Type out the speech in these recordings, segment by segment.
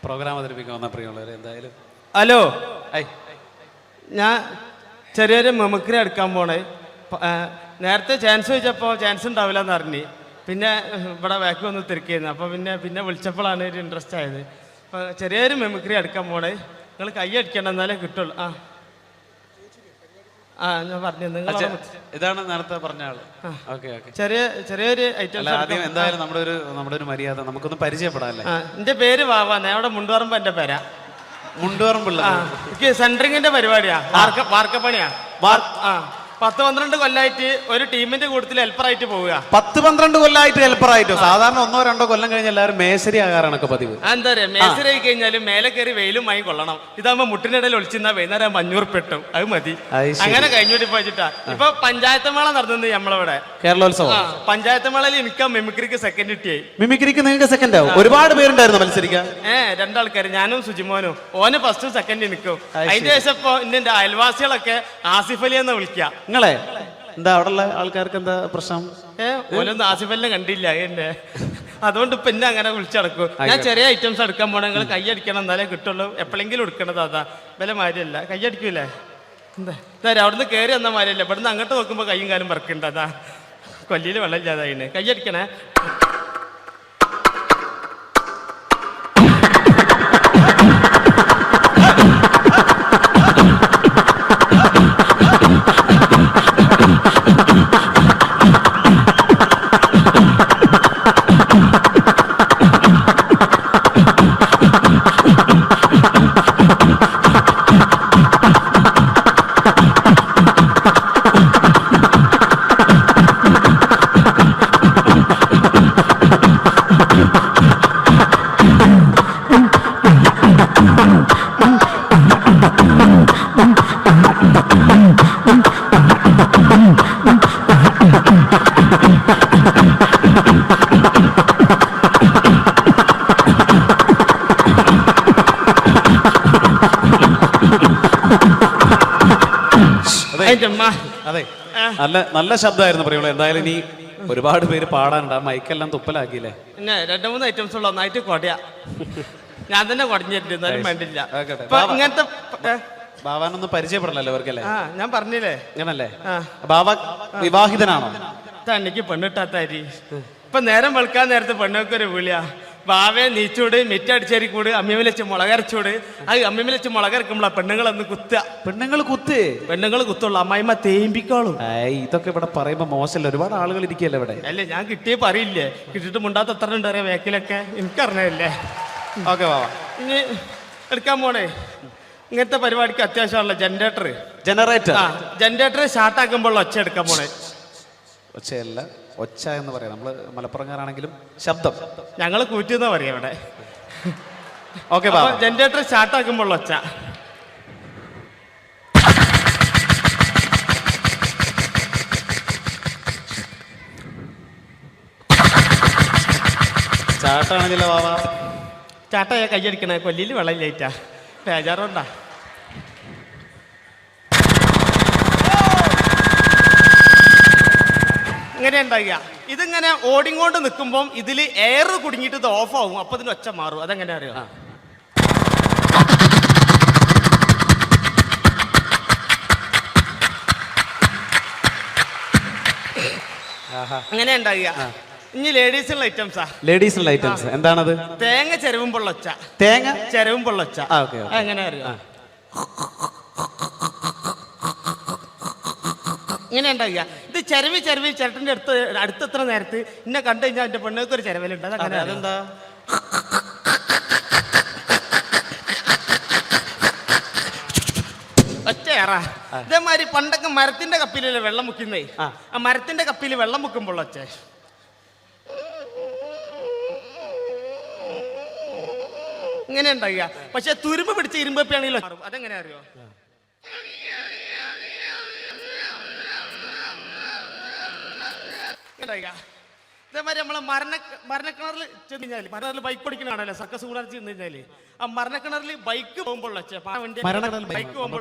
Programme അവതരിപ്പിക്കാൻ വന്ന പ്രിയമുള്ളവർ എന്തായാലും ഹലോ ഞാൻ ചെറിയൊരു മെമിക്രി എടുക്കാൻ പോണേ. നേരത്തെ ചാൻസ് ചോദിച്ചപ്പോൾ ചാൻസ് ഉണ്ടാവില്ല എന്ന് അറിഞ്ഞ് പിന്നെ ഇവിടെ ബാക്ക് വന്ന് തിരക്കിയിരുന്നു. അപ്പോൾ പിന്നെ വിളിച്ചപ്പോഴാണ് ഒരു ഇൻട്രസ്റ്റ് ആയത്. അപ്പോൾ ചെറിയൊരു മെമിക്രി എടുക്കാൻ പോണേ. നിങ്ങൾ കൈ അടിക്കണം എന്നാലേ കിട്ടുള്ളൂ. ഞാൻ പറഞ്ഞു നിങ്ങൾ ഇതാണ് നേരത്തെ പറഞ്ഞ ആള്. ചെറിയൊരു ഐറ്റം. ആദ്യം എന്തായാലും നമ്മുടെ ഒരു മര്യാദ നമുക്കൊന്ന് പരിചയപ്പെടാല്ലേ. എൻ്റെ പേര് വാവാന്ന്. അവിടെ മുണ്ടുപറമ്പ് എൻ്റെ പേരാ. മുണ്ടുപറമ്പുള്ള എനിക്ക് സെൻട്രിങ്ങിന്റെ പരിപാടിയാ. വാർക്കപ്പണിയാ. 10-12 കൊല്ലായിട്ട് ഒരു ടീമിന്റെ കൂട്ടത്തിൽ ഹെൽപ്പറായിട്ട് പോവുക. 10-12 കൊല്ലായിട്ട് ഹെൽപ്പറായിട്ടോ? സാധാരണ 1-2 കൊല്ലം കഴിഞ്ഞ് എല്ലാവരും മേശരി ആകാറാണൊക്കെ പതിവ്. എന്താ പറയാ, മേശരി ആയി കഴിഞ്ഞാലും മേലെ കയറി വെയിലും മായി കൊള്ളണം. ഇതാകുമ്പോ മുട്ടിനിടയിൽ ഒളിച്ചിരുന്ന വൈകുന്നേരം 500 പെട്ടും. അത് മതി. അങ്ങനെ കഴിഞ്ഞോട്ടി പോയിട്ടാ ഇപ്പൊ പഞ്ചായത്ത് മേള നടന്നത് നമ്മളവിടെ. കേരളോത്സവം. പഞ്ചായത്ത് മേളയിൽ എനിക്ക് മിമിക്രിക്ക് സെക്കൻഡ് കിട്ടിയായി. മിമിക്രിക്ക് നിങ്ങൾക്ക് സെക്കൻഡ് ആവും? ഒരുപാട് പേരുണ്ടായിരുന്നു മത്സരിക്കാൻ. 2 ആൾക്കാർ, ഞാനും സുജിമോനും. ഓന് ഫസ്റ്റും സെക്കൻഡ് നിൽക്കും. അതിന്റെ ശേഷം ഇപ്പൊ എന്റെ അയൽവാസികളൊക്കെ ആസിഫ് അലി എന്ന് വിളിക്കുക. നിങ്ങളെ എന്താ അവിടെയുള്ള ആൾക്കാർക്ക് എന്താ പ്രശ്നം? ഓനൊന്നും ആസിഫ് അലിനെ കണ്ടില്ല എന്നെ. അതുകൊണ്ട് ഇപ്പൊ എന്നെ അങ്ങനെ വിളിച്ചടക്കും. ഞാൻ ചെറിയ ഐറ്റംസ് എടുക്കാൻ പോണേ. നിങ്ങൾ കൈ അടിക്കണം എന്നാലേ കിട്ടുള്ളൂ. എപ്പോഴെങ്കിലും എടുക്കണത് അതാ. വില മാരിയല്ല. കൈ അടിക്കൂലേ? എന്താ അവിടുന്ന് കയറി വന്ന മാരിയല്ല. ഇവിടുന്ന് അങ്ങോട്ട് നോക്കുമ്പോ കൈയും കാലും പറക്കുണ്ട്. അതാ കൊല്ലിയിൽ വെള്ളം ഇല്ലാതായിന്. കൈ അടിക്കണേ. അതെ, നല്ല ശബ്ദമായിരുന്നു പ്രിയമുള്ള. എന്തായാലും ഇനി ഒരുപാട് പേര് പാടാനുണ്ട്. ആ മൈക്കെല്ലാം തുപ്പലാക്കിയില്ലേ? പിന്നെ 2-3 ഐറ്റംസ് ഉള്ള ഒന്നായിട്ട് കൊടയാ. ഞാൻ തന്നെ കുടഞ്ഞിട്ടുണ്ട്. എന്നാലും വേണ്ടില്ല. ഇങ്ങനത്തെ ബാവാനൊന്നും പരിചയപ്പെടണല്ലോ അവർക്കല്ലേ? ഞാൻ പറഞ്ഞില്ലേ അങ്ങനല്ലേ? ബാവ വിവാഹിതനാണോ? തന്നിക്ക് പെണ്ണിട്ടാത്താരി. ഇപ്പൊ നേരം വെളുക്കാൻ നേരത്തെ പെണ്ണൊക്കെ വിളിയാ. ബാവേ നീച്ചൂട്, മിറ്റടിച്ചേരിക്കൂട്, അമ്മിമേൽ വെച്ച് മുളകരച്ചൂട്. അത് അമ്മിമേൽ വെച്ച് മുളകരക്കുമ്പോളാ പെണ്ണുങ്ങളൊന്ന് കുത്തുക. പെണ്ണുങ്ങൾ കുത്തുള്ളൂ. അമ്മായിമ്മ തേമ്പിക്കോളും. ഇതൊക്കെ ഇവിടെ പറയുമ്പോ മോശമല്ല. ഒരുപാട് ആളുകൾ ഇരിക്കല്ലേ ഇവിടെ. അല്ലേ, ഞാൻ കിട്ടിയേ പറയില്ലേ. കിട്ടിയിട്ട് മുണ്ടാത്ത എത്ര ഉണ്ട് അറിയാം വേക്കിലൊക്കെ. എനിക്കറിഞ്ഞല്ലേ. ഓക്കെ ബാവ, ഇനി എടുക്കാൻ പോണേ. ഇങ്ങനത്തെ പരിപാടിക്ക് അത്യാവശ്യമാണല്ലോ ജനറേറ്റർ സ്റ്റാർട്ടാക്കുമ്പോൾ ഒച്ച എടുക്കാൻ പോണേ. ഒച്ചയല്ല, ഒച്ച എന്ന് പറയാം. നമ്മള് മലപ്പുറംകാരാണെങ്കിലും ശബ്ദം ഞങ്ങൾ കൂറ്റുന്ന പറയാം ഇവിടെ. ഓക്കെ, ജനറേറ്റർ സ്റ്റാർട്ടാക്കുമ്പോൾ ഒച്ച. ചാട്ടാണെങ്കിലോ ബാവ? ചാട്ടയാ കയ്യടിക്കണേ. കൊല്ലിയിൽ വെള്ളം ലേറ്റാ. ബേജാറുണ്ടാ? ഇങ്ങനെ ഉണ്ടാകുക. ഇതിങ്ങനെ ഓടിങ്ങോണ്ട് നിൽക്കുമ്പം ഇതിൽ എയർ കുടുങ്ങിയിട്ട് ഇത് ഓഫ് ആവും. അപ്പൊ ഇതിന് ഒച്ച മാറും. അതെങ്ങനെ അറിയാം? അങ്ങനെ ഉണ്ടാകുക. ഇനി ലേഡീസുള്ള ഐറ്റംസാ. ലേഡീസുള്ള ഐറ്റംസ് എന്താണത്? തേങ്ങ ചെരവുമ്പോൾ ഒച്ച. എങ്ങനെ അറിയാം? ഇങ്ങനെ ഉണ്ടാകുക. ഇത് ചെരവി ചേട്ടൻ്റെ അടുത്തെത്ര നേരത്ത് ഇന്നെ കണ്ടു കഴിഞ്ഞാൽ എൻ്റെ പെണ്ണുങ്ങൾക്ക് ഒരു ചെരവലുണ്ട്. അതെന്താ? ഒച്ചയേറാ. ഇതേമാതിരി പണ്ടൊക്കെ മരത്തിന്റെ കപ്പിലല്ലേ വെള്ളം മുക്കുന്നേ. ആ മരത്തിന്റെ കപ്പിൽ വെള്ളം മുക്കുമ്പോൾ ഒച്ച. ഇങ്ങനെ ഉണ്ടാകുക. പക്ഷെ തുരുമ്പ് പിടിച്ച് ഇരുമ്പപ്പിയാണെങ്കിലോ. അതെങ്ങനെ അറിയോ? ഇതേമാതിരി നമ്മളെ മരണക്കിണറിൽ ചെന്ന് കഴിഞ്ഞാൽ, മരണക്കിണറിൽ ബൈക്ക് ഓടിക്കണാണല്ലോ സർക്കസ് കൂടാൻ ചെന്ന് കഴിഞ്ഞാല്, ആ മരണക്കിണറിൽ ബൈക്ക് പോകുമ്പോൾ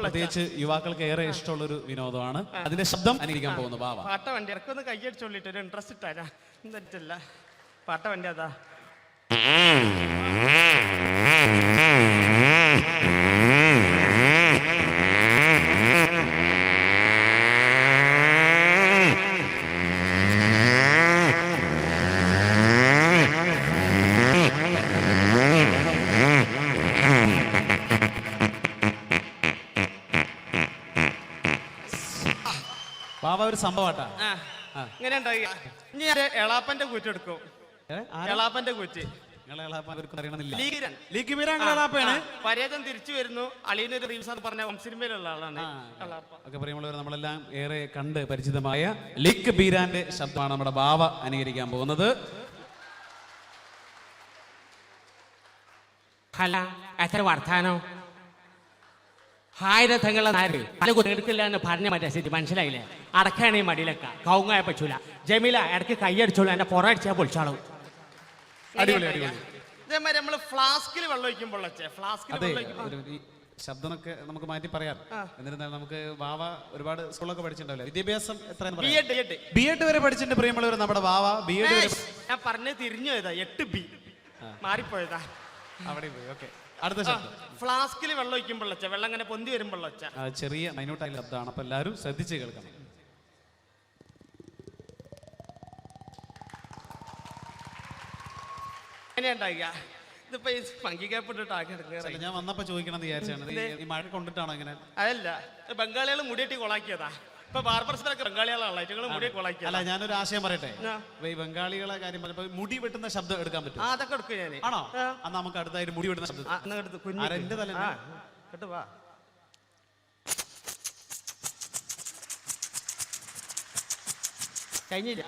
പ്രത്യേകിച്ച് യുവാക്കൾക്ക് ഏറെ ഇഷ്ടമുള്ള ഒരു വിനോദമാണ്. അതിന്റെ ശബ്ദം അനുകരിക്കാൻ പോകുന്നു. പാട്ട വണ്ടി ഇറക്കൊന്ന് കൈയടിച്ചോളിട്ട് ഒരു ഇൻട്രസ്റ്റ് ഇട്ടാ എന്നിട്ടല്ല. പാട്ട വണ്ടി അതാ. ബാബ ഒരു സംഭവട്ടാ. ഇങ്ങനെ ഉണ്ടാവുക. ഇനി ഞാൻ എളാപ്പന്റെ കൂറ്റ് എടുക്കും. എളാപ്പന്റെ കൂറ്റ് പരേതം തിരിച്ചു വരുന്നു. അളിയനൊരു റീൽസ് എന്ന് പറഞ്ഞ സിനിമയിലുള്ള ആളാണ്. നമ്മളെല്ലാം ഏറെ കണ്ട് പരിചിതമായ ലിക്ക് ബീരാന്റെ ശബ്ദമാണ് നമ്മുടെ ബാവ അനുകരിക്കാൻ പോകുന്നത്. അല്ല എത്ര വർത്താനോ ആയിരത്തങ്ങളെ നാര് പല എടുക്കില്ല എന്ന് പറഞ്ഞ മറ്റേ സ്ഥിതി മനസ്സിലായില്ലേ? അടക്കാണ് ഈ മടിയിലൊക്കെ കൗങ്ങായ പറ്റൂല. ജമീല ഇടയ്ക്ക് കൈയടിച്ചോളൂ, എന്റെ പുറം അടിച്ചാൽ പൊളിച്ചാളും. ഇതേമാതിരി നമ്മള് ഫ്ലാസ്കിൽ വെള്ളം ഒഴിക്കുമ്പോൾ ശബ്ദമൊക്കെ നമുക്ക് മാറ്റി പറയാം. എന്നിരുന്നാലും നമുക്ക് വാവ ഒരുപാട് സ്കൂളൊക്കെ പഠിച്ചിട്ടുണ്ടല്ലോ. വിദ്യാഭ്യാസം എത്ര? ബി.എഡ് വരെ പഠിച്ചിട്ടുണ്ട് പ്രിയമുള്ളവർ. നമ്മുടെ വാവ ബി.എഡ് വരെ. ഞാൻ പറഞ്ഞത് തിരിഞ്ഞു പോയതാ, 8B മാറിപ്പോയതാ. അവിടെ പോയി. ഓക്കെ, അടുത്ത ശബ്ദം. ഫ്ലാസ്കിൽ വെള്ളം ഒഴിക്കുമ്പോൾ വെള്ളം അങ്ങനെ പൊന്തി വരുമ്പോൾ ചെറിയ മൈന്യൂട്ടായ ശബ്ദമാണ്. അപ്പൊ എല്ലാവരും ശ്രദ്ധിച്ച് കേൾക്കണം. ഇതിപ്പോ ഈ പങ്കിക്കപ്പെട്ടിട്ട് ആക്കി എടുക്കുക. ഞാൻ വന്നപ്പോ ചോദിക്കണം എന്ന് വിചാരിച്ചാണ്. ഈ മഴ കൊണ്ടിട്ടാണോ ഇങ്ങനെ? അതല്ല, ബംഗാളികൾ മുടിയേറ്റി കൊളാക്കിയതാ. ഇപ്പൊ ബാർബർസിനൊക്കെ ബംഗാളികളാണ് മുടി കൊളാക്കിയ. അല്ല, ഞാനൊരു ആശയം പറയട്ടെ. ഈ ബംഗാളികളെ കാര്യം പറഞ്ഞപ്പോ മുടി വെട്ടുന്ന ശബ്ദം എടുക്കാൻ പറ്റും? അതൊക്കെ എടുക്കും ഞാൻ. ആണോ? അന്ന് നമുക്ക് അടുത്തായിട്ട് മുടി വെട്ടുന്ന ശബ്ദം എന്റെ തല കേട്ടോ. വാ, കഴിഞ്ഞില്ല.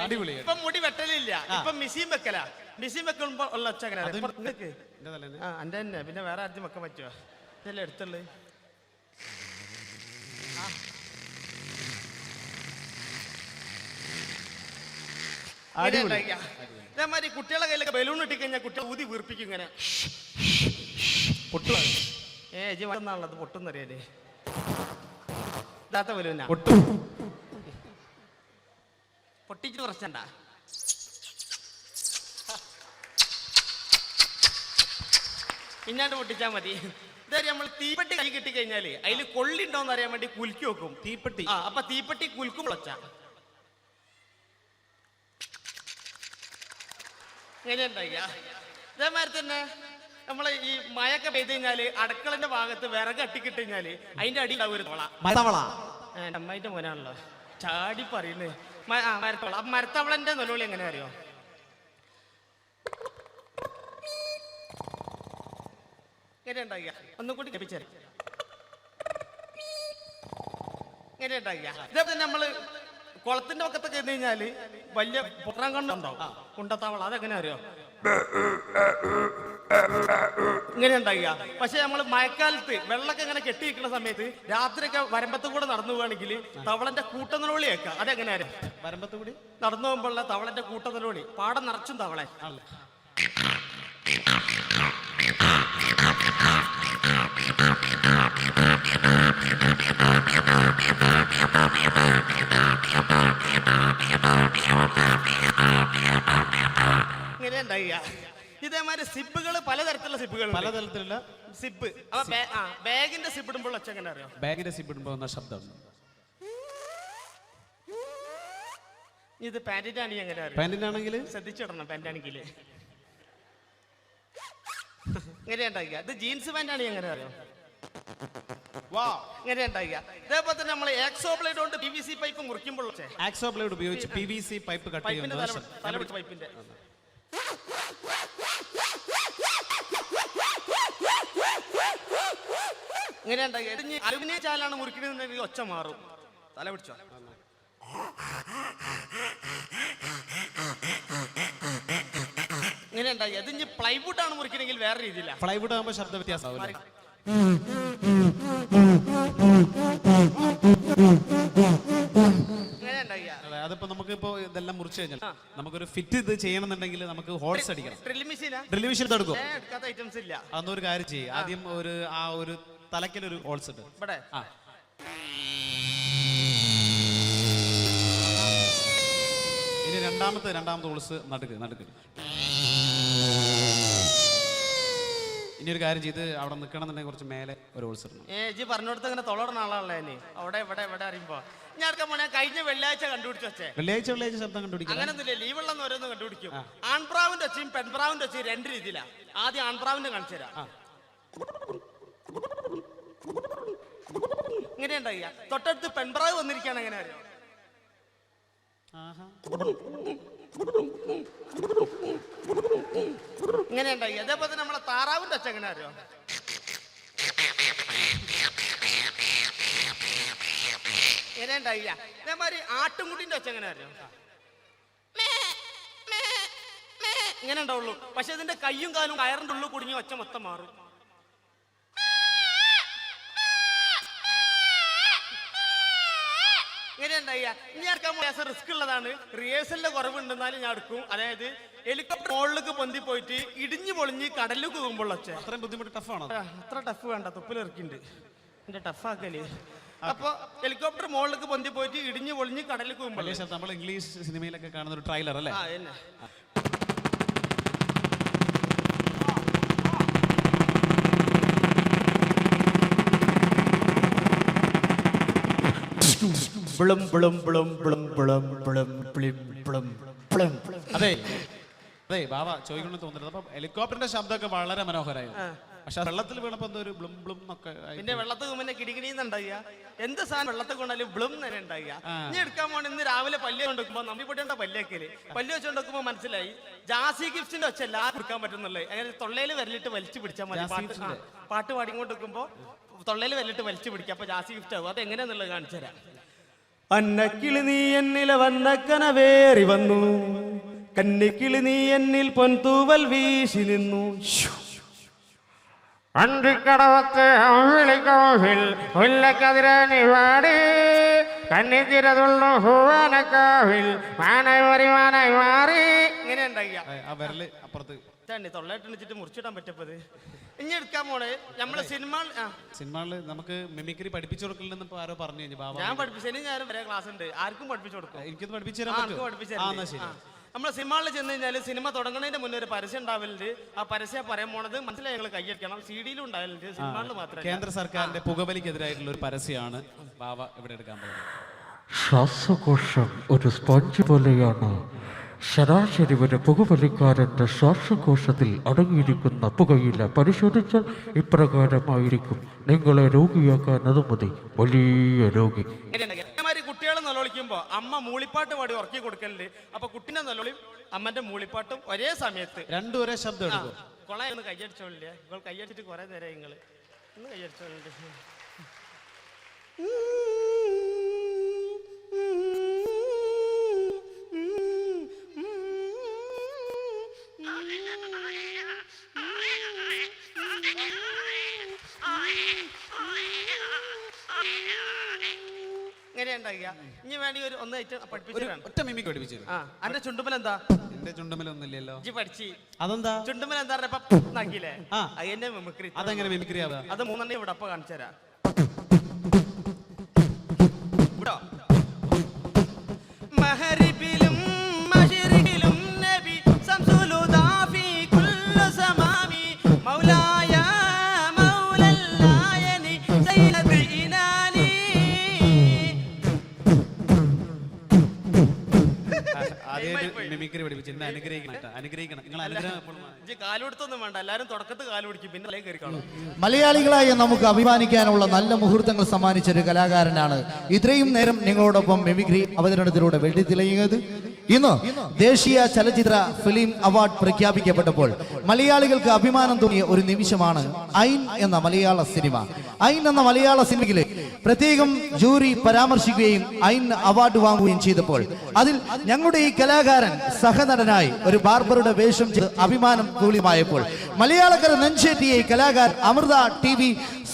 അടിപൊളി. ഇപ്പൊ മുടി വെട്ടലില്ല, ഇപ്പൊ മിഷീൻ വെക്കല. മിഷീൻ വെക്കുമ്പോ ഉള്ള ഒച്ച എന്റെ തന്നെ. പിന്നെ വേറെ ആദ്യം വെക്കാൻ പറ്റുമോ? ഇതല്ലേ എടുത്തുള്ളു. ഇതേമാതിരി കുട്ടികളെ കയ്യിലൊക്കെ ബലൂൺ ഇട്ടിക്കഴിഞ്ഞാൽ കുട്ടികൾ ഊതി വീർപ്പിക്കും ഇങ്ങനെ. പൊട്ടു. വന്നാണത് പൊട്ടുന്നറിയാലേ. ഇതാത്ത ബലൂനാ. പൊട്ടിച്ച് പ്രശ്നണ്ട. പിന്നാണ്ട് പൊട്ടിച്ചാ മതി. ഇതായാലും നമ്മൾ തീപ്പെട്ടി കൈ കിട്ടി കഴിഞ്ഞാല് അതിൽ കൊള്ളി ഉണ്ടോന്ന് അറിയാൻ വേണ്ടി കുലുക്കി വെക്കും. തീപ്പെട്ടി. അപ്പൊ തീപ്പെട്ടി കുലുക്കും പൊളച്ച എങ്ങനെയുണ്ടായില്ല. ഇതേമാതിരി തന്നെ നമ്മള് ഈ മഴയൊക്കെ പെയ്ത് കഴിഞ്ഞാല് അടുക്കളന്റെ ഭാഗത്ത് വിറക് അട്ടിക്കിട്ട് കഴിഞ്ഞാല് അതിന്റെ അടി ഉണ്ടാവും ഒരു തോള. അമ്മായിന്റെ മോനാണല്ലോ ചാടി പറയുന്നേ. മരത്തവള. മരത്തവളന്റെ നൊലോളി എങ്ങനെ അറിയോ? ഇങ്ങനെ ഉണ്ടാകിയ. ഒന്നും കൂടി ലഭിച്ചേ. ഇങ്ങനെ ഉണ്ടാകിയ. ഇതേപോലെ നമ്മള് കുളത്തിന്റെ പക്കത്തൊക്കെ ചെന്ന് കഴിഞ്ഞാല് വലിയ പൊട്ടാൻ കണ്ണുണ്ടാവും. കുണ്ടത്താവള. അതെങ്ങനെ അറിയോ? ഇങ്ങനെ ഉണ്ടാകുക. പക്ഷെ നമ്മൾ മഴക്കാലത്ത് വെള്ളമൊക്കെ ഇങ്ങനെ കെട്ടിയിരിക്കുന്ന സമയത്ത് രാത്രിയൊക്കെ വരമ്പത്ത് കൂടെ നടന്നു പോവുകയാണെങ്കിൽ തവളന്റെ കൂട്ടനിലോളി കേൾക്കാം. അതെങ്ങനെ അറിയാം? വരമ്പത്ത് കൂടി നടന്നു പോകുമ്പോഴുള്ള തവളന്റെ കൂട്ടനിലോളി. പാടം നിറച്ചും തവള. ഇങ്ങനെ ഉണ്ടാകുക. ഇതേമാതിരി സിപ്പുകൾ പലതരത്തിലുള്ള സിപ്പുകൾ. പലതരത്തിലുള്ള സിപ്പ്. ബാഗിന്റെ സിപ്പ് ഇടുമ്പോൾ ഒച്ച എങ്ങനെ അറിയാം? ബാഗിന്റെ സിപ്പ് ഇടുമ്പോൾ എന്ന ശബ്ദം. ഇത് പാന്റിന്റെ ആണെങ്കിൽ എങ്ങനെ അറിയാം? പാന്റിന്റെ ആണെങ്കിൽ ശ്രദ്ധിച്ചിടണം. പാന്റ് ആണെങ്കിൽ ഇങ്ങനെ ഉണ്ടാക്കുക. ഇത് ജീൻസ് പാന്റ് ആണെങ്കിൽ എങ്ങനെ അറിയാം? ഇങ്ങനെ ഉണ്ടാക്കുക. ഇതേപോലെ തന്നെ നമ്മൾ ആക്സോ ബ്ലേഡ് കൊണ്ട് PVC പൈപ്പ് മുറിക്കുമ്പോൾ ആക്സോ ബ്ലേഡ് ഉപയോഗിച്ച് PVC പൈപ്പ് കട്ട് ചെയ്യുന്ന പൈപ്പിന്റെ ഇങ്ങനെ ഉണ്ടാക്കുക. അലുമിനിയം ചാലാണ് മുറിക്കണമെന്നുണ്ടെങ്കിൽ ഒച്ച മാറും. തല പിടിച്ചോ. ഇങ്ങനെ ഉണ്ടാക്കുക. ഇത് പ്ലൈവുഡ് ആണ് മുറിക്കണമെങ്കിൽ വേറെ രീതിയില്ല. പ്ലൈവുഡ് ആകുമ്പോൾ ശബ്ദ വ്യത്യാസം. അതിപ്പോ നമുക്കിപ്പോ ഇതെല്ലാം മുറിച്ചു കഴിഞ്ഞാൽ നമുക്കൊരു ഫിറ്റ് ഇത് ചെയ്യണമെന്നുണ്ടെങ്കിൽ നമുക്ക് ഹോൾസ് അടിക്കണം. ഡ്രിൽ മെഷീൻ എടുക്കും. ഐറ്റംസ് ഇല്ല. അന്നൊരു കാര്യം ചെയ്യും. ആദ്യം ഒരു തലക്കിലൊരു ഹോൾസ് ഉണ്ട്. ഇനി രണ്ടാമത്തെ ഹോൾസ് നടുക്ക്. ഇനി ഒരു കാര്യം ചെയ്ത് അവിടെ നിൽക്കണമെന്നുണ്ടെങ്കിൽ കുറച്ച് മേലെ ഒരു ഹോൾസ് ഇടണം. ജി പറഞ്ഞോടത്ത് അങ്ങനെ തൊളർന്ന ആളാണല്ലേ. അവിടെ ഇവിടെ അറിയുമ്പോ ഞാൻ കഴിഞ്ഞ വെള്ളിയാഴ്ച കണ്ടുപിടിച്ചു വെച്ചേ. വെള്ളിയാഴ്ച ശബ്ദം കണ്ടുപിടിക്കും. അങ്ങനൊന്നുമില്ല. ലീവുള്ള ഓരോന്ന് കണ്ടുപിടിക്കും. ആൺപ്രാവിന്റെ ഒച്ചയും പെൺപ്രാവിന്റെ ഒച്ചയും രണ്ട് രീതിയിലാണ്. ആദ്യം ആൺപ്രാവിന്റെ കാണിച്ചു തരാം. എങ്ങനെയുണ്ടായി? തൊട്ടടുത്ത് പെൺപ്രാവ് വന്നിരിക്കുകയാണ്. എങ്ങനെ അറിയാം? ഇങ്ങനെയുണ്ടായി. അതേപോലെ തന്നെ നമ്മളെ താറാവിന്റെ ഒച്ച എങ്ങനെ അറിയാം? എങ്ങനെയുണ്ടായി? അതേമാതിരി ആട്ടുംകുട്ടിന്റെ ഒച്ച എങ്ങനെ അറിയാം? ഇങ്ങനെ ഉണ്ടാവുള്ളൂ. പക്ഷെ ഇതിന്റെ കയ്യും കാലും കയറിന്റെ ഉള്ളിൽ കുടുങ്ങി ഒച്ച മൊത്തം മാറും. ഇങ്ങനെയുണ്ടായി. ഇനി എടുക്കാൻ റിസ്ക് ഉള്ളതാണ്. റിഹേഴ്സലിന്റെ കുറവുണ്ടെന്നാലും ഞാൻ എടുക്കും. അതായത് ഹെലികോപ്റ്റർ മുകളിലേക്ക് പൊന്തി പോയിട്ട് ഇടിഞ്ഞു പൊളിഞ്ഞ് കടലിൽ പോകുമ്പോൾ ഒച്ച. അത്രയും ബുദ്ധിമുട്ട് ടഫാണോ? അത്ര ടഫ് വേണ്ട, തൊപ്പിലിറക്കിണ്ട് എന്റെ ടഫാക്കല്. അപ്പൊ ഹെലികോപ്റ്റർ മുകളിലേക്ക് പൊന്തി പോയിട്ട് ഇടിഞ്ഞു പൊളിഞ്ഞ് കടലിൽ പോകുമ്പോൾ നമ്മൾ ഇംഗ്ലീഷ് സിനിമയിലൊക്കെ കാണുന്ന ഒരു ട്രെയിലർ അല്ലേ? അതെ അതെ ബാബ ചോദിക്കണം തോന്നുന്നത്. അപ്പൊ ഹെലികോപ്റ്ററിന്റെ ശബ്ദമൊക്കെ വളരെ മനോഹരമായി. പക്ഷെ വെള്ളത്തിൽ വീണപ്പോ എന്തോ ഒരു ബ്ലും ബ്ലും എന്നൊക്കെ. പിന്നെ വെള്ളത്തിൽ മുന്നേ കിടികിടിന്നുണ്ടാവുക. എന്ത് സാധനം വെള്ളത്തിൽ കൊണ്ടാലും ബ്ലും തന്നെ ഉണ്ടാവുക. ഇനി എടുക്കാൻ പോകണം. ഇന്ന് രാവിലെ പല്ല് കൊണ്ടുവെക്കുമ്പോ നമ്മി പൊട്ടിയുണ്ട പല്ലേക്കല് പല്ല് വെച്ചുകൊണ്ടുവെക്കുമ്പോ മനസ്സിലായി ജാസി ഗിഫ്റ്റിന്റെ ഒച്ച എല്ലാവരും കൊടുക്കാൻ പറ്റുന്നുള്ളത്. അങ്ങനെ തൊള്ളയിൽ വരലിട്ട് വലിച്ചു പിടിച്ചാൽ മതി. പാട്ട് പാടിക്കൊണ്ട് വെക്കുമ്പോ തൊള്ളയിൽ വരലിട്ട് വലിച്ചു പിടിക്കുക. അപ്പൊ ജാസി ഗിഫ്റ്റ് ആവും. അത് എങ്ങനെയാന്നുള്ളത് കാണിച്ചു തരാം. അന്നക്കിളി നീ എന്നിലെ വന്നക്കനവേറി വന്നു, കന്നിക്കിളി നീ എന്നിൽ പൊൻതൂവൽ വീശി നിന്നു. അന്തിക്കടവത്ത് അമ്പിളിക്കോവിൽ മുല്ലക്കതിരണി പാടി കന്നിത്തിരതുള്ളു ഹൂവാനക്കാവിൽ മാനായി മാറി. ഇങ്ങനെ ഉണ്ടാക്കിയ ആ വിരല് അപ്പുറത്ത് തൊള്ളായിട്ട് മുറിച്ചിടാൻ പറ്റപ്പത്. ഇനി എടുക്കാൻ പോണേ നമ്മളെ സിനിമകളിൽ നമുക്ക് മിമിക്രി പഠിപ്പിച്ചു കൊടുക്കില്ലെന്ന് ഇപ്പൊ ആരോ പറഞ്ഞു കഴിഞ്ഞു. ഞാൻ പഠിപ്പിച്ചു. ഞാനും വരെ ക്ലാസ് ഉണ്ട്. ആർക്കും പഠിപ്പിച്ചു കൊടുക്കും. എനിക്കൊന്ന് പഠിപ്പിച്ചു തരാൻ നമ്മളെ സിനിമകളിൽ ചെന്ന് കഴിഞ്ഞാൽ സിനിമ തുടങ്ങുന്നതിന്റെ മുന്നേ ഒരു പരസ്യം ഉണ്ടാവലുണ്ട്. ആ പരസ്യം പറയാൻ പോണത് മനസ്സിലായി ഞങ്ങൾ കൈയ്യടിക്കണം. CD-ലും ഉണ്ടാവലുണ്ട്, സിനിമകളിൽ മാത്രമേ. കേന്ദ്ര സർക്കാരിന്റെ പുകവലിക്കെതിരായിട്ടുള്ള ഒരു പരസ്യമാണ് ബാബ ഇവിടെ എടുക്കാൻ പോകുന്നത്. ശ്വാസകോശം ഒരു സ്പോഞ്ച് പോലെയാണ്. ശരാശരി ഒരു പുകവലിക്കാരന്റെ ശ്വാസകോശത്തിൽ അടങ്ങിയിരിക്കുന്ന പുകയില പരിശോധിച്ചാൽ ഇപ്രകാരമായിരിക്കും. നിങ്ങളെ രോഗിയാക്കാൻ അനുമതി, വലിയ രോഗി. കുട്ടികളെ നിലവിളിക്കുമ്പോ അമ്മ മൂളിപ്പാട്ട് പാടി ഉറക്കി കൊടുക്കലുണ്ട്. അപ്പൊ കുട്ടിന്റെ നിലവിളിയും അമ്മന്റെ മൂളിപ്പാട്ടും ഒരേ സമയത്ത് രണ്ടും ഒരേ ശബ്ദം എടുക്കും. കൊളയൊന്ന് കയ്യടിച്ചോളില്ലേ? നിങ്ങൾ കയ്യടിച്ചിട്ട് കുറെ നേരം നിങ്ങള് ഒന്ന് കയ്യടിച്ചോളുണ്ട്. ഇനി വേണ്ടി ഒരു ഒന്ന് ഒറ്റ മിമിക്ക് പഠിപ്പിച്ചു. അന്റെ ചുണ്ടുമൽ എന്താ? എന്റെ ചുണ്ടുമലൊന്നുമില്ലല്ലോ. പഠിച്ചു. അതെന്താ ചുണ്ടുമൽ എന്താ? നാക്കില്ലേ? എന്നെ മിമിക്രി. അതെങ്ങനെ മിമിക്രി ആവാ? അത് മൂന്നെണ്ണം ഇവിടെ അപ്പൊ കാണിച്ചു തരാം. മഹരിബിലും മശരിബിലും നബി സംസുലുദാ ഫീ കുല്ലി സമാമി മൗലായ മൗലല്ലായനി സയ്യിദ് ഇനാനി. മിമിക്രി പഠിപ്പിച്ചു. അനുഗ്രഹിക്കണം. നിങ്ങൾ അനുഗ്രഹം കാലുകൊടുത്തൊന്നും വേണ്ട. എല്ലാരും തുടക്കത്ത് കാല് പിടിക്കും, പിന്നെ തലേ കയറി കാണും. മലയാളികളായ നമുക്ക് അഭിമാനിക്കാനുള്ള നല്ല മുഹൂർത്തങ്ങൾ സമ്മാനിച്ച ഒരു കലാകാരനാണ് ഇത്രയും നേരം നിങ്ങളോടൊപ്പം മിമിക്രി അവതരണത്തിലൂടെ വെള്ളിത്തിളങ്ങിയത്. ഇന്ന് ദേശീയ ചലച്ചിത്ര ഫിലിം അവാർഡ് പ്രഖ്യാപിക്കപ്പെട്ടപ്പോൾ മലയാളികൾക്ക് അഭിമാനം തോന്നിയ ഒരു നിമിഷമാണ് ഐൻ എന്ന മലയാള സിനിമ. ഐൻ എന്ന മലയാള സിനിമയിലെ പ്രത്യേകം ജൂറി പരാമർശിക്കുകയും ഐൻ അവാർഡ് വാങ്ങുകയും ചെയ്തപ്പോൾ അതിൽ ഞങ്ങളുടെ ഈ കലാകാരൻ സഹനടനായി ഒരു ബാർബറുടെ വേഷം ചെയ്ത് അഭിമാനം തൂളിയമായപ്പോൾ മലയാളക്കര നെഞ്ചേറ്റിയ കലാകാരൻ അമൃത TV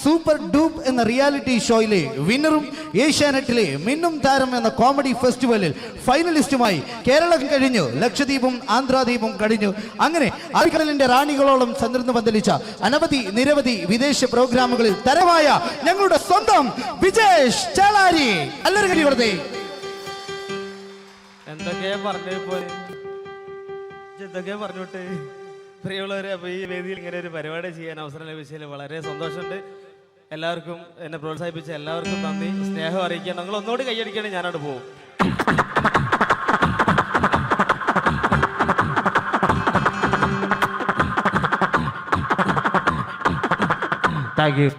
സൂപ്പർ ഡൂപ്പ് എന്ന റിയാലിറ്റി ഷോയിലെ വിന്നറും ഏഷ്യാനെറ്റിലെ മിന്നും താരം എന്ന കോമഡി ഫെസ്റ്റിവലിൽ ഫൈനലിസ്റ്റുമായി കേരളം കഴിഞ്ഞു, ലക്ഷദ്വീപും ആന്ധ്രാദ്വീപും കഴിഞ്ഞു. അങ്ങനെ ആഴ്ക്കടലിന്റെ റാണികളോളം ചന്ദ്രന് പന്തലിച്ച അനവധി നിരവധി വിദേശ പ്രോഗ്രാമുകളിൽ തരമായ ഞങ്ങളുടെ സ്വന്തം വിജേഷ് ചേളാരി. എല്ലാവരും വെറുതെ എന്തൊക്കെയാ പറഞ്ഞോട്ടെ പ്രിയമുള്ളവരെ. അപ്പൊ ഈ വേദിയിൽ ഇങ്ങനെ ഒരു പരിപാടി ചെയ്യാൻ അവസരം ലഭിച്ചതിൽ വളരെ സന്തോഷമുണ്ട്. എല്ലാവർക്കും എന്നെ പ്രോത്സാഹിപ്പിച്ച എല്ലാവർക്കും നന്ദി, സ്നേഹം അറിയിക്കാൻ. നിങ്ങൾ ഒന്നുകൂടി കൈയടിക്കുകയാണെങ്കിൽ ഞാനവിടെ പോകും. Thank you.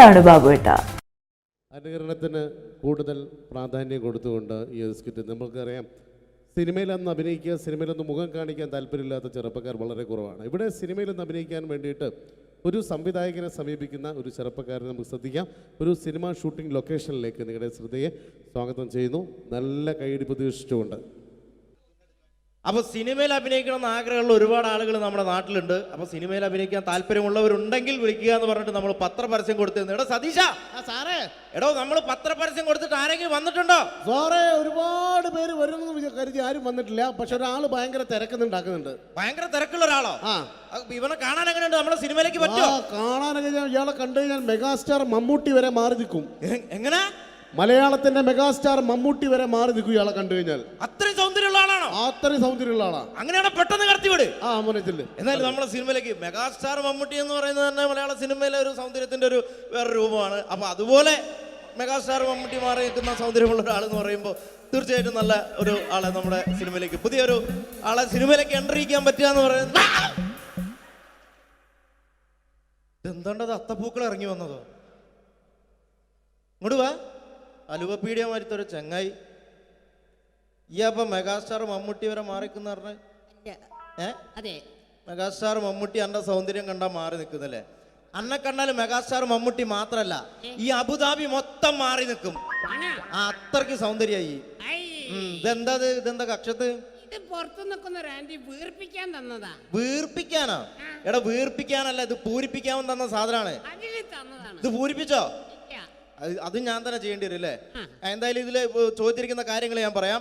എന്താണ് ബാബുവേട്ട? അനുകരണത്തിന് കൂടുതൽ പ്രാധാന്യം കൊടുത്തുകൊണ്ട് ഈ ഒരു സ്കിറ്റ് നമുക്കറിയാം, സിനിമയിലൊന്ന് അഭിനയിക്കുക, സിനിമയിലൊന്ന് മുഖം കാണിക്കാൻ താല്പര്യമില്ലാത്ത ചെറുപ്പക്കാർ വളരെ കുറവാണ്. ഇവിടെ സിനിമയിലൊന്ന് അഭിനയിക്കാൻ വേണ്ടിയിട്ട് ഒരു സംവിധായകനെ സമീപിക്കുന്ന ഒരു ചെറുപ്പക്കാരനെ നമുക്ക് ശ്രദ്ധിക്കാം. ഒരു സിനിമ ഷൂട്ടിംഗ് ലൊക്കേഷനിലേക്ക് നിങ്ങളുടെ ശ്രദ്ധയെ സ്വാഗതം ചെയ്യുന്നു. നല്ല കൈയടി പ്രതീക്ഷിച്ചുകൊണ്ട്. അപ്പോൾ സിനിമയിൽ അഭിനയിക്കണമെന്ന് ആഗ്രഹമുള്ള ഒരുപാട് ആളുകൾ നമ്മുടെ നാട്ടിലുണ്ട്. അപ്പോൾ സിനിമയിൽ അഭിനയിക്കാൻ താല്പര്യമുള്ളവരുണ്ടെങ്കിൽ വിളിക്കുക എന്ന് പറഞ്ഞിട്ട് നമ്മൾ പത്രപരസ്യം കൊടുത്തിരുന്നു. എടോ സതീശ, സാറേ, എടോ നമ്മൾ പത്രപരസ്യം കൊടുത്തിട്ട് ആരെങ്കിലും വന്നിട്ടുണ്ടോ? സാറേ, ഒരുപാട് പേര് വരുമെന്ന് കരുതി ആരും വന്നിട്ടില്ല. പക്ഷെ ഒരാൾ ഭയങ്കര തിരക്കുന്നുണ്ടാക്കുന്നുണ്ട്. ഭയങ്കര തിരക്കുള്ള ഒരാളോ? ആ, ഇവനെ കാണാൻ എങ്ങനെയുണ്ട്? നമ്മുടെ സിനിമയിലേക്ക് പറ്റുമോ? കാണാനൊക്കെ ഇയാളെ കണ്ടു കഴിഞ്ഞാൽ മെഗാസ്റ്റാർ മമ്മൂട്ടി വരെ മാറി നിൽക്കും. എങ്ങനെ? മലയാളത്തിന്റെ മെഗാസ്റ്റാർ മമ്മൂട്ടി വരെ മാറി നിൽക്കും ഇയാളെ കണ്ടു കഴിഞ്ഞാൽ. അത്രയും സൗന്ദര്യമുള്ള ആളാണോ? അത്രയും സൗന്ദര്യമുള്ള ആളാ. അങ്ങനെയാണ് പെട്ടെന്ന് കടത്തിവിട്. ആ മോനത്തില്. എന്നാലും നമ്മുടെ സിനിമയിലേക്ക് മെഗാസ്റ്റാർ മമ്മൂട്ടി എന്ന് പറയുന്നത് തന്നെ മലയാള സിനിമയിലെ ഒരു സൗന്ദര്യത്തിന്റെ ഒരു വേറെ രൂപമാണ്. അപ്പൊ അതുപോലെ മെഗാസ്റ്റാർ മമ്മൂട്ടി മാറി നിൽക്കുന്ന സൗന്ദര്യമുള്ള ഒരാളെന്ന് പറയുമ്പോൾ തീർച്ചയായിട്ടും നല്ല ഒരു ആളെ നമ്മുടെ സിനിമയിലേക്ക്, പുതിയൊരു ആളെ സിനിമയിലേക്ക് എൻട്രി ചെയ്യാൻ പറ്റുക എന്ന് പറയുന്നത്. എന്താണ്ടത് അത്തപ്പൂക്കൾ ഇറങ്ങി വന്നതോ? ഇങ്ങോട്ട് വാ. അലുവ പീഡിയ മാറ്റൊരു ചങ്ങായി. ഈ അപ്പൊ മെഗാസ്റ്റാർ മമ്മൂട്ടി വരെ മാറിക്കുന്ന പറഞ്ഞ അതെ, മെഗാസ്റ്റാർ മമ്മൂട്ടി അന്റെ സൗന്ദര്യം കണ്ടാൽ മാറി നിൽക്കുന്നല്ലേ? അന്നെ കണ്ടാലും മെഗാസ്റ്റാർ മമ്മൂട്ടി മാത്രല്ല, ഈ അബുദാബി മൊത്തം മാറി നിൽക്കും. അത്രയ്ക്ക് സൗന്ദര്യായി. ഇതെന്താ കക്ഷത്ത്? ഇത് പുറത്തു നിൽക്കുന്ന ഒരു ആന്റി വീർപ്പിക്കാൻ തന്നതാ. വീർപ്പിക്കാനോ? എടാ വീർപ്പിക്കാനല്ല, ഇത് പൂരിപ്പിക്കാൻ തന്ന സാധനമാണ്. അതില് തന്നതാണ്. ഇത് പൂരിപ്പിച്ചോ? അത് ഞാൻ തന്നെ ചെയ്യേണ്ടി വരും അല്ലേ? എന്തായാലും ഇതില് ചോദിച്ചിരിക്കുന്ന കാര്യങ്ങൾ ഞാൻ പറയാം.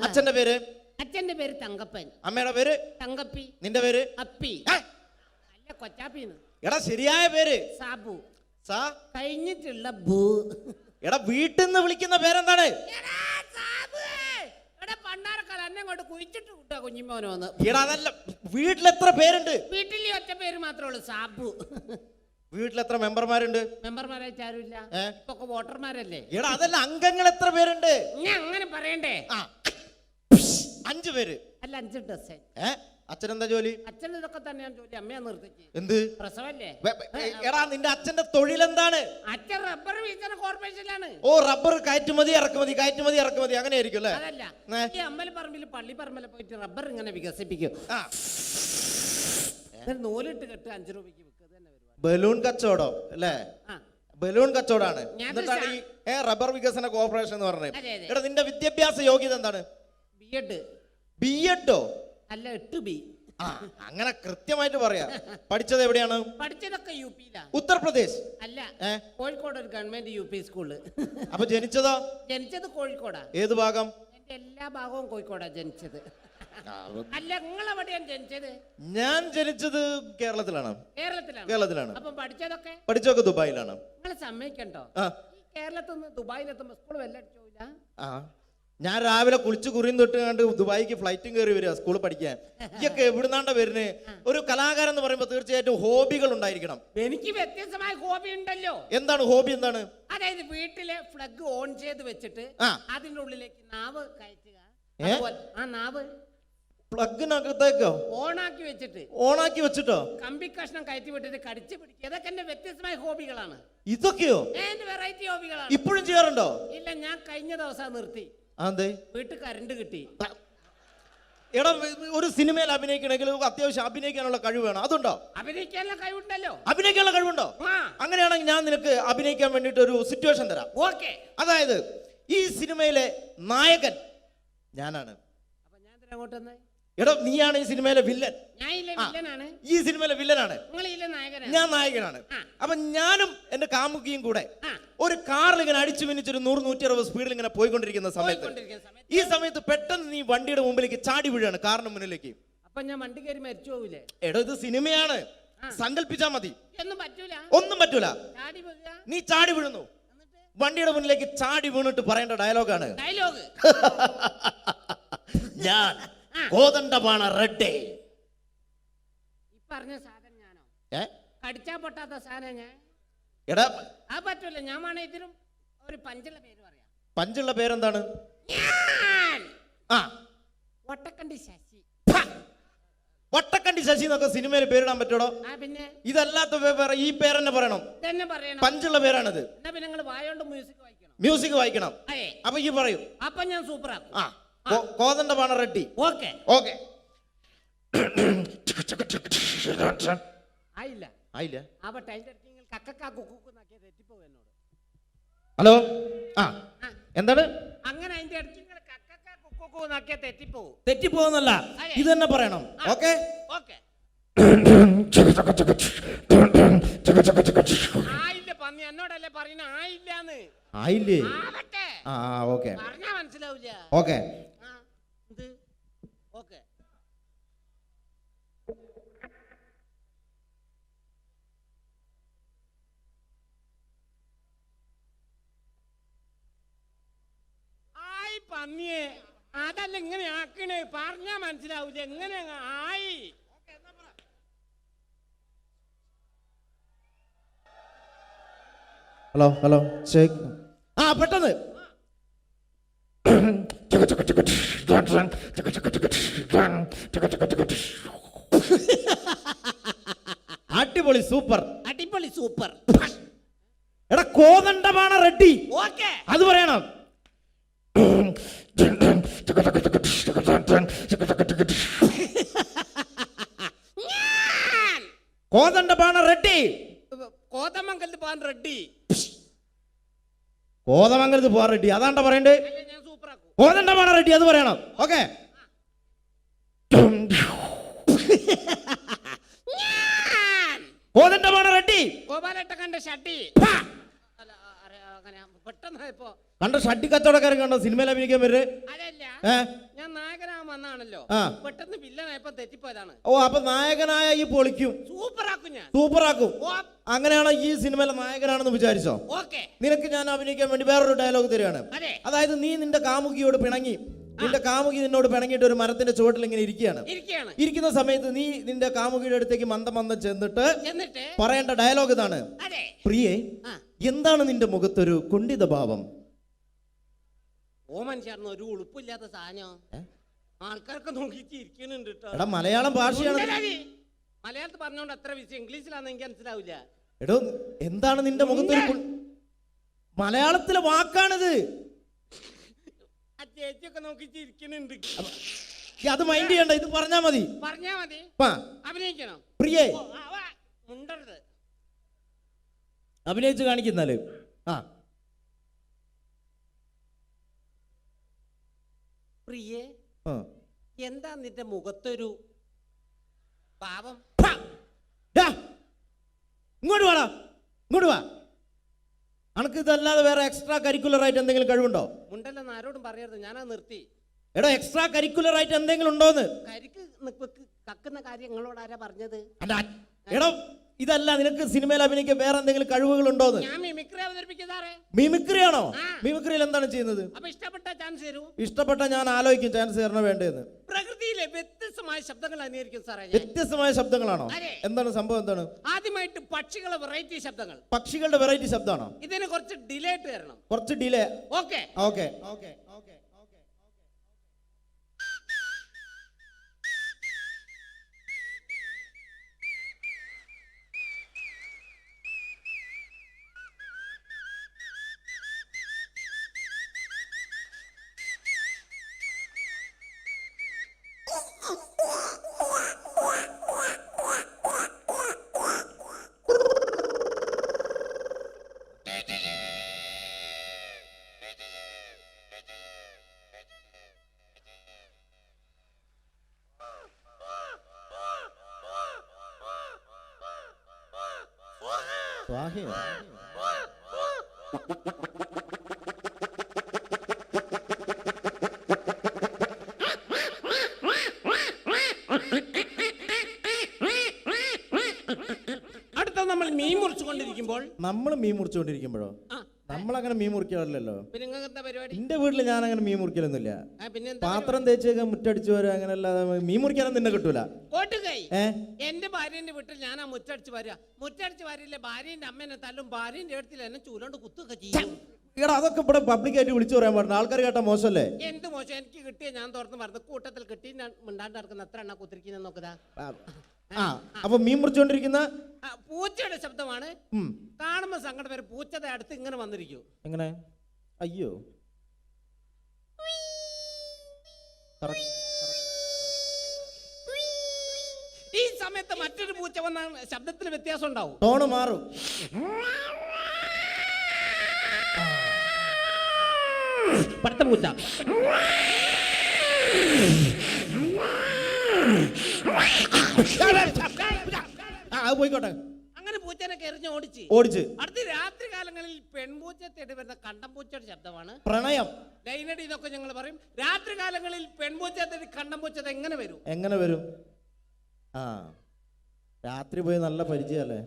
അച്ഛന്റെ പേര്? അച്ഛന്റെ പേര് തങ്കപ്പൻ. അമ്മയുടെ പേര്? തങ്കപ്പി. നിന്റെ പേര്? അപ്പി. അല്ല, കൊച്ചാപ്പിന്ന്. എടാ ശരിയായ പേര്? സാബു. സാ കഴിഞ്ഞിട്ടുള്ള ബൂ. എടാ വീട്ടിൽ നിന്ന് വിളിക്കുന്ന പേരെന്താണ്? പണ്ടാരക്കാലം എന്നെ കൊണ്ട് കുഴിച്ചിട്ട് വിട്ടാ കുഞ്ഞിമോനോന്ന്. എടാ അതല്ല, വീട്ടിലെത്ര പേരുണ്ട്? വീട്ടിൽ ഒറ്റ പേര് മാത്രമേ ഉള്ളൂ, സാബു. വീട്ടിലെത്ര മെമ്പർമാരുണ്ട്? മെമ്പർമാരായിട്ട് ആരുമില്ല, ഇപ്പൊ വോട്ടർമാരല്ലേ. എടാ അതല്ല, അംഗങ്ങൾ എത്ര പേരുണ്ട്? ഞാൻ അങ്ങനെ പറയണ്ടേ? 5 പേര്. അല്ല, 5 ഡസൻ. അച്ഛനെന്താ ജോലി? അച്ഛൻ ഇതൊക്കെ തന്നെയാണ് ജോലി. അമ്മയാ നിർത്തിച്ച്. എന്ത് പ്രസവല്ലേ? എടാ നിന്റെ അച്ഛന്റെ തൊഴിൽ എന്താണ്? അച്ഛൻ റബ്ബർ വികസന കോർപ്പറേഷനിലാണ്. ഓ, റബ്ബർ കയറ്റുമതി ഇറക്കുമതി അങ്ങനെ ആയിരിക്കും അല്ലേ? അതല്ല, ഈ അമ്പലപ്പറമ്പിൽ പള്ളിപ്പറമ്പിൽ പോയിട്ട് റബ്ബർ ഇങ്ങനെ വികസിപ്പിക്കും. നൂലിട്ട് കെട്ട് 5 രൂപയ്ക്ക് വിൽക്കുക. ബലൂൺ കച്ചവടം അല്ലേ? ബലൂൺ കച്ചവടാണ്. എന്നിട്ടാണ് ഈ റബ്ബർ വികസന കോർപ്പറേഷൻ എന്ന് പറഞ്ഞത്. എടാ നിന്റെ വിദ്യാഭ്യാസ യോഗ്യത എന്താണ്? ബിഎഡോ? അല്ല, 8B. അങ്ങനെ കൃത്യമായിട്ട് പറയാ. പഠിച്ചത് എവിടെയാണ്? പഠിച്ചതൊക്കെ യുപിയിലാണ്. ഉത്തർപ്രദേശ്? അല്ല, കോഴിക്കോട് ഒരു ഗവൺമെന്റ് UP സ്കൂള്. അപ്പൊ ജനിച്ചതോ? ജനിച്ചത് കോഴിക്കോടാ. ഏത് ഭാഗം? എന്റെ എല്ലാ ഭാഗവും കോഴിക്കോടാ ജനിച്ചത്. അല്ല, നിങ്ങൾ എവിടെയാണ് ജനിച്ചത്? ഞാൻ ജനിച്ചത് കേരളത്തിലാണ്. കേരളത്തിലാണ്. അപ്പൊ പഠിച്ചതൊക്കെ ദുബായിലാണ്. നിങ്ങൾ സമ്മതിക്കണ്ടോ? കേരളത്തിൽ നിന്ന് ദുബായിലെത്തുമ്പോ സ്കൂൾ വെല്ലടിച്ചോല്ല. ഞാൻ രാവിലെ കുളിച്ച് കുറിയും തൊട്ട് കണ്ട് ദുബായിക്ക് ഫ്ലൈറ്റും കയറി വരിക സ്കൂളിൽ പഠിക്കാൻ. ഇതൊക്കെ എവിടുന്നാണ്ട വരുന്നത്? ഒരു കലാകാരൻ എന്ന് പറയുമ്പോൾ തീർച്ചയായിട്ടും ഹോബികൾ ഉണ്ടായിരിക്കണം. എനിക്ക് വ്യത്യസ്തമായ ഹോബി ഉണ്ടല്ലോ. എന്താണ് ഹോബി? എന്താണ്? അതായത് വീട്ടിലെ ഫ്ലഗ് ഓൺ ചെയ്ത് വെച്ചിട്ട് അതിന്റെ ഉള്ളിലേക്ക് നാവ് കയറ്റുക. ആ നാവ് പ്ലഗിനകത്തേക്കോ ഓണാക്കി വെച്ചിട്ടോ കമ്പി കഷ്ണം കയറ്റി വിട്ടിട്ട് കടിച്ചു പിടിക്കുക. ഇതൊക്കെ എന്റെ വ്യത്യസ്തമായ ഹോബികളാണ്. ഇതൊക്കെയോ? വെറൈറ്റി ഹോബികളാണ്. ഇപ്പോഴും ചെയ്യാറുണ്ടോ? ഇല്ല, ഞാൻ കഴിഞ്ഞ ദിവസം നിർത്തി. വീട്ടിൽ കറണ്ട് കിട്ടി. എടാ, ഒരു സിനിമയിൽ അഭിനയിക്കണമെങ്കിൽ അത്യാവശ്യം അഭിനയിക്കാനുള്ള കഴിവ് വേണം. അതുണ്ടോ? അഭിനയിക്കാനുള്ള കഴിവുണ്ടല്ലോ. അഭിനയിക്കാനുള്ള കഴിവുണ്ടോ? അങ്ങനെയാണെങ്കിൽ ഞാൻ നിനക്ക് അഭിനയിക്കാൻ വേണ്ടിട്ട് ഒരു സിറ്റുവേഷൻ തരാം. ഓക്കെ. അതായത് ഈ സിനിമയിലെ നായകൻ ഞാനാണ്. അപ്പൊ ഞാൻ അങ്ങോട്ട് വന്നേ. എടാ, നീയാണ് ഈ സിനിമയിലെ വില്ലൻ. ഈ സിനിമയിലെ വില്ലനാണ്. ഞാൻ നായകനാണ്. അപ്പൊ ഞാനും എന്റെ കാമുകിയും കൂടെ ഒരു കാറിൽ ഇങ്ങനെ അടിച്ചു മിനിച്ചൊരു 100-160 സ്പീഡിൽ ഇങ്ങനെ പോയിക്കൊണ്ടിരിക്കുന്ന സമയത്ത് ഈ സമയത്ത് പെട്ടെന്ന് നീ വണ്ടിയുടെ മുമ്പിലേക്ക് ചാടി വീഴാണ്, കാറിന് മുന്നിലേക്ക്. അപ്പൊ ഞാൻ വണ്ടി കയറി മരിച്ചു പോവില്ലേ? എടാ, ഇത് സിനിമയാണ്, സങ്കല്പിച്ചാ മതി. ഒന്നും പറ്റൂല. നീ ചാടി വീഴുന്നു, വണ്ടിയുടെ മുന്നിലേക്ക് ചാടി വീണിട്ട് പറയേണ്ട ഡയലോഗാണ്. ഞാൻ കോതണ്ടമാണ് റെഡ്ഡേ. പറഞ്ഞ സാധനം ഞാനോ? കടിച്ചാ പൊട്ടാത്ത സാധനം ഞാൻ. എടാ, ആ പറ്റൂല. ഞാൻ വേണേ ഇതിനും ഒരു പഞ്ചുള്ള പേര് പറയാം. പഞ്ചുള്ള പേരെന്താണ്? ഒട്ടക്കണ്ടി ശശി. വട്ടക്കണ്ടി ശശി എന്നൊക്കെ സിനിമയിൽ പേരിടാൻ പറ്റൂടോ? ആ പിന്നെ ഇതല്ലാത്ത വേറെ ഈ പേരെന്നെ പറയണം. തന്നെ പറയണം. പഞ്ചുള്ള പേരാണിത്. എന്നാ പിന്നെ നിങ്ങൾ വായോണ്ട് മ്യൂസിക് വായിക്കണം. മ്യൂസിക് വായിക്കണം. അതെ. അപ്പൊ ഈ പറയൂ. അപ്പൊ ഞാൻ സൂപ്പർ ആക്കും. ആ കോതണ്ട പാണ റെഡ്ഡി. ഓക്കെ. ഓക്കെ. ആയില്ല. ആയില്ല. അപ്പൊ ടൈലർ കിങ് കക്കക്കാ കുക്കു നാക്കിയ തെറ്റിപ്പോ എന്നോട്. ഹലോ. ആ എന്താണ്? അങ്ങനെ അതിന്റെ ഇടയ്ക്ക് നിങ്ങൾ കക്കക്കാ കുക്കു നാക്കിയ തെറ്റിപ്പോ. തെറ്റിപ്പോന്നല്ല, ഇത് തന്നെ പറയണം. ഓക്കെ. ഓക്കെ. ആയില്ല പന്നി എന്നോടല്ലേ പറയുന്ന ആയില്ലാന്ന്. ആയില്ലേ? ആവട്ടെ. ആ ഓക്കെ. പറഞ്ഞാ മനസ്സിലാവില്ല. ഓക്കെ. ഇത് ഓക്കെ. ആയി പന്നിയെ അതല്ല ഇങ്ങനെ ആക്കണേ, പറഞ്ഞാ മനസ്സിലാവില്ല. എങ്ങനെ ആയി? Hello hello check. ആ പെട്ടെന്ന്. അടിപൊളി സൂപ്പർ. അടിപൊളി സൂപ്പർ. എടാ കോതണ്ടമാണ് റെഡ്ഡി. ഓക്കെ. അത് പറയണം. കോതണ്ടമാണ് റെഡ്ഡി. കോതമംഗലത്ത് പോകാൻ റെഡി. കോതമംഗലത്ത് പോവാൻ റെഡ്ഡി അതാണ്ട പറയണ്ടേ. ഞാൻ സൂപ്പർ ആക്കും. കോതണ്ടമാണ് റെഡ്ഡി അത് പറയണം. ഓക്കെ. കോതണ്ടമാണ് റെഡ്ഡി. ഗോപാലേട്ട കണ്ട ഷട്ടി. പെട്ടെന്ന് ഇപ്പോ കണ്ട ഷട്ടി കച്ചവടക്കാരൻ കണ്ടോ സിനിമയിൽ അഭിനയിക്കാൻ വരുന്നത്? അതല്ല, ഞാൻ നായകനാകാൻ വന്നാണല്ലോ. പെട്ടെന്ന് വില്ലനായപ്പോ തെറ്റിപ്പോയതാണ്. ഓ അപ്പൊ നായകനായ ഈ പൊളിക്കും. സൂപ്പർ ആക്കും ഞാൻ. സൂപ്പർ ആക്കും. അങ്ങനെയാണ് ഈ സിനിമയിലെ നായകനാണെന്ന് വിചാരിച്ചോ? ഓക്കെ. നിനക്ക് ഞാൻ അഭിനയിക്കാൻ വേണ്ടി വേറൊരു ഡയലോഗ് തരികയാണ്. അതെ. അതായത് നീ നിന്റെ കാമുകിയോട് പിണങ്ങി, നിന്റെ കാമുകി നിന്നോട് പിണങ്ങിയിട്ട് ഒരു മരത്തിന്റെ ചുവട്ടിൽ ഇങ്ങനെ ഇരിക്കുകയാണ്. ഇരിക്കുന്ന സമയത്ത് നീ നിന്റെ കാമുകിയുടെ അടുത്തേക്ക് മന്ദം ചെന്നിട്ട് പറയേണ്ട ഡയലോഗ് ഇതാണ്. പ്രിയേ, എന്താണ് നിന്റെ മുഖത്തൊരു കുണ്ഠിത ഭാവം? ഓ മനുഷ്യർന്ന് ഒരു ഉളുപ്പില്ലാത്ത സാധനം ആൾക്കാർക്ക് നോക്കിയിട്ട് ഇരിക്കുന്നുണ്ട്. എടാ മലയാളം ഭാഷയാണ്. മലയാളത്തിൽ പറഞ്ഞോണ്ട് അത്ര വിഷയം, ഇംഗ്ലീഷിലാന്ന് എനിക്ക് മനസ്സിലാവില്ല. എടോ എന്താണ് നിന്റെ മുഖത്തൊരു മലയാളത്തിലെ വാക്കാണിത്. ആ ചേച്ചിയൊക്കെ നോക്കിയിട്ട് ഇരിക്കുന്നുണ്ട്. അത് മൈൻഡ് ചെയ്യണ്ട, ഇത് പറഞ്ഞാ മതി. പറഞ്ഞാ മതി. അഭിനയിക്കണം. പ്രിയേ മുണ്ടരുത്. അഭിനയിച്ച് കാണിക്കുന്നാല്. പ്രിയേ, എന്താ നിന്റെ മുഖത്തൊരു പാവം? ഇങ്ങോട്ട് വാടാ, ഇങ്ങോട്ട് വാ. അനക്ക് ഇതല്ലാതെ വേറെ എക്സ്ട്രാ കരിക്കുലർ ആയിട്ട് എന്തെങ്കിലും കഴിവുണ്ടോ? മുണ്ടല്ലെന്ന് ആരോടും പറയരുത്, ഞാനാ നിർത്തി. എടോ എക്സ്ട്രാ കരിക്കുലർ ആയിട്ട് എന്തെങ്കിലും ഉണ്ടോന്ന്? കരിക്ക് കക്കുന്ന കാര്യം നിങ്ങളോട് ആരാ പറഞ്ഞത്? എടോ ഇതല്ല, നിനക്ക് സിനിമയിൽ അഭിനയിക്കാൻ വേറെ എന്തെങ്കിലും കഴിവുകൾ ഉണ്ടോന്ന്? ഞാൻ മിമിക്രി അവതരിപ്പിക്കുന്നതാറേ. മിമിക്രി ആണോ? മിമിക്രിയിൽ എന്താണ് ചെയ്യുന്നത്? അപ്പൊ ഇഷ്ടപ്പെട്ട ചാൻസ് തരൂ. ഇഷ്ടപ്പെട്ട ഞാൻ ആലോചിക്കും ചാൻസ് തരണ വേണ്ടതെന്ന്. പ്രകൃതിയിലെ വ്യത്യസ്തമായ ശബ്ദങ്ങൾ അനുകരിക്കും സാറേ. വ്യത്യസ്തമായ ശബ്ദങ്ങളാണോ? എന്താണ് സംഭവം? എന്താണ്? ആദ്യമായിട്ട് പക്ഷികളെ വെറൈറ്റി ശബ്ദങ്ങൾ. പക്ഷികളുടെ വെറൈറ്റി ശബ്ദമാണോ? ഇതിന് കുറച്ച് ഡിലേ ആയിട്ട് തരണം. കുറച്ച് delay. Okay okay okay okay. സ്വാഹയോ? അടുത്ത നമ്മൾ മീൻ മുറിച്ചുകൊണ്ടിരിക്കുമ്പോൾ. നമ്മൾ മീൻ മുറിച്ചുകൊണ്ടിരിക്കുമ്പോഴോ? നമ്മളങ്ങനെ മീൻ മുറിക്കാറില്ലല്ലോ. പരിപാടി എന്റെ വീട്ടില് ഞാൻ അങ്ങനെ മീൻ മുറിക്കലൊന്നുമില്ല. പാത്രം തേച്ചൊക്കെ മുറ്റടിച്ചു വരാ, അങ്ങനെ അല്ലാതെ മീൻ മുറിക്കാനൊന്നും നിന്നെ കിട്ടൂല. എന്റെ ഭാര്യന്റെ വീട്ടിൽ ഞാൻ ആ മുറ്റടിച്ച് വരിക. മുറ്റടിച്ച് വരില്ലേ, ഭാര്യന്റെ അമ്മേനെ തല്ലും, ഭാര്യന്റെ അടുത്തിൽ എന്നെ ചൂലോണ്ട് കുത്തൊക്കെ ചെയ്യും. എടാ അതൊക്കെ ഇവിടെ പബ്ലിക്കായിട്ട് വിളിച്ചു പറയാൻ പാടില്ല, ആൾക്കാർ കേട്ടാ മോശമല്ലേ? എന്ത് മോശം, എനിക്ക് കിട്ടിയ ഞാൻ തുറന്ന് പറഞ്ഞു, കൂട്ടത്തിൽ കിട്ടി ഞാൻ മിണ്ടാണ്ട് നടക്കുന്ന എത്ര എണ്ണ കുത്തിരിക്കുന്ന നോക്കുതാ. അപ്പൊ മീൻ മുറിച്ചുകൊണ്ടിരിക്കുന്ന പൂച്ചയുടെ ശബ്ദമാണ്. കാണുമ്പോ സങ്കടം വരെ, പൂച്ചയുടെ അടുത്ത് ഇങ്ങനെ വന്നിരിക്കും. എങ്ങനെ? അയ്യോ, ഈ സമയത്ത് മറ്റൊരു പൂച്ച വന്ന ശബ്ദത്തിൽ വ്യത്യാസം ഉണ്ടാവും, ടോണ് മാറും. പടുത്ത പൂച്ച. പോയിക്കോട്ടെ. അങ്ങനെ പൂച്ചനെ കെറിഞ്ഞ് ഓടിച്ച് അടുത്ത രാത്രി കാലങ്ങളിൽ പെൺപൂച്ച തേടി വരുന്ന കണ്ടംപൂച്ചയുടെ ശബ്ദമാണ് പ്രണയം. ലൈനടി എന്നൊക്കെ ഞങ്ങൾ പറയും. രാത്രി കാലങ്ങളിൽ പെൺപൂച്ച തേടി കണ്ടംപൂച്ച എങ്ങനെ വരും? എങ്ങനെ വരും? ആ, രാത്രി പോയി നല്ല പരിചയമല്ലേ?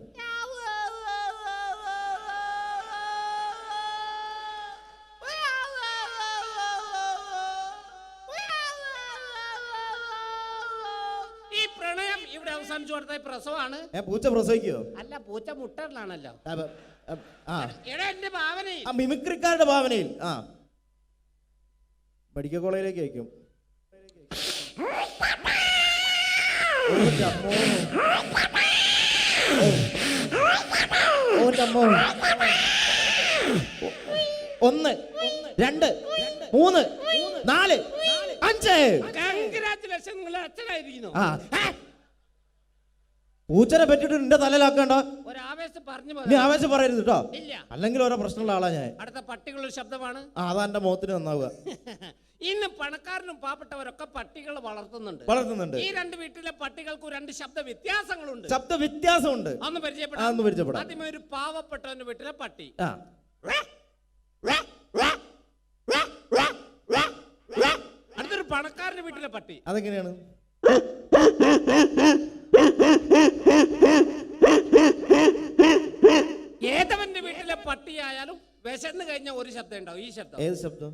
ഈ പ്രണയം ഇവിടെ അവസാനിച്ചു കൊടുത്ത പ്രസവമാണ്. പൂച്ച പ്രസവിക്കോ? അല്ല, പൂച്ച മുട്ടലാണല്ലോ. ആ, എടാ എന്റെ ഭാവനയിൽ, മിമിക്രിക്കാരുടെ ഭാവനയിൽ. ആ, മെഡിക്കൽ കോളേജിലേക്ക് അയക്കും. ഒന്ന്, രണ്ട്, മൂന്ന്, നാല്, അഞ്ച്. കൺഗ്രാറ്റുലേഷൻ, നിങ്ങൾ അച്ഛനായിരിക്കുന്നു. പൂച്ചനെ പറ്റിട്ട് നിന്റെ തലയിലാക്കണ്ട. ഒരാവേശം പറഞ്ഞു നീ ആവേശം പറയരുത് കേട്ടോ, ഇല്ല. അല്ലെങ്കിൽ ഓരോ പ്രശ്നമുള്ള ആളാ ഞാൻ. അടുത്ത പട്ടികളുടെ ശബ്ദമാണ്. അതാ എന്റെ മുഖത്തിന് നന്നാവുക. ഇന്ന് പണക്കാരനും പാവപ്പെട്ടവരൊക്കെ പട്ടികൾ വളർത്തുന്നുണ്ട്. ഈ രണ്ട് വീട്ടിലെ പട്ടികൾക്ക് രണ്ട് ശബ്ദ വ്യത്യാസങ്ങളുണ്ട്. ശബ്ദ വ്യത്യാസമുണ്ട്. ഒന്ന് പരിചയപ്പെടാം. ആദ്യമേ ഒരു പാവപ്പെട്ടവന്റെ വീട്ടിലെ പട്ടി. അടുത്തൊരു പണക്കാരന്റെ വീട്ടിലെ പട്ടി. അതെങ്ങനെയാണ്? ഏതവന്റെ വീട്ടിലെ പട്ടിയായാലും വിശന്ന് കഴിഞ്ഞ ഒരു ശബ്ദം ഉണ്ടാവും. ഈ ശബ്ദം. ഏത് ശബ്ദം?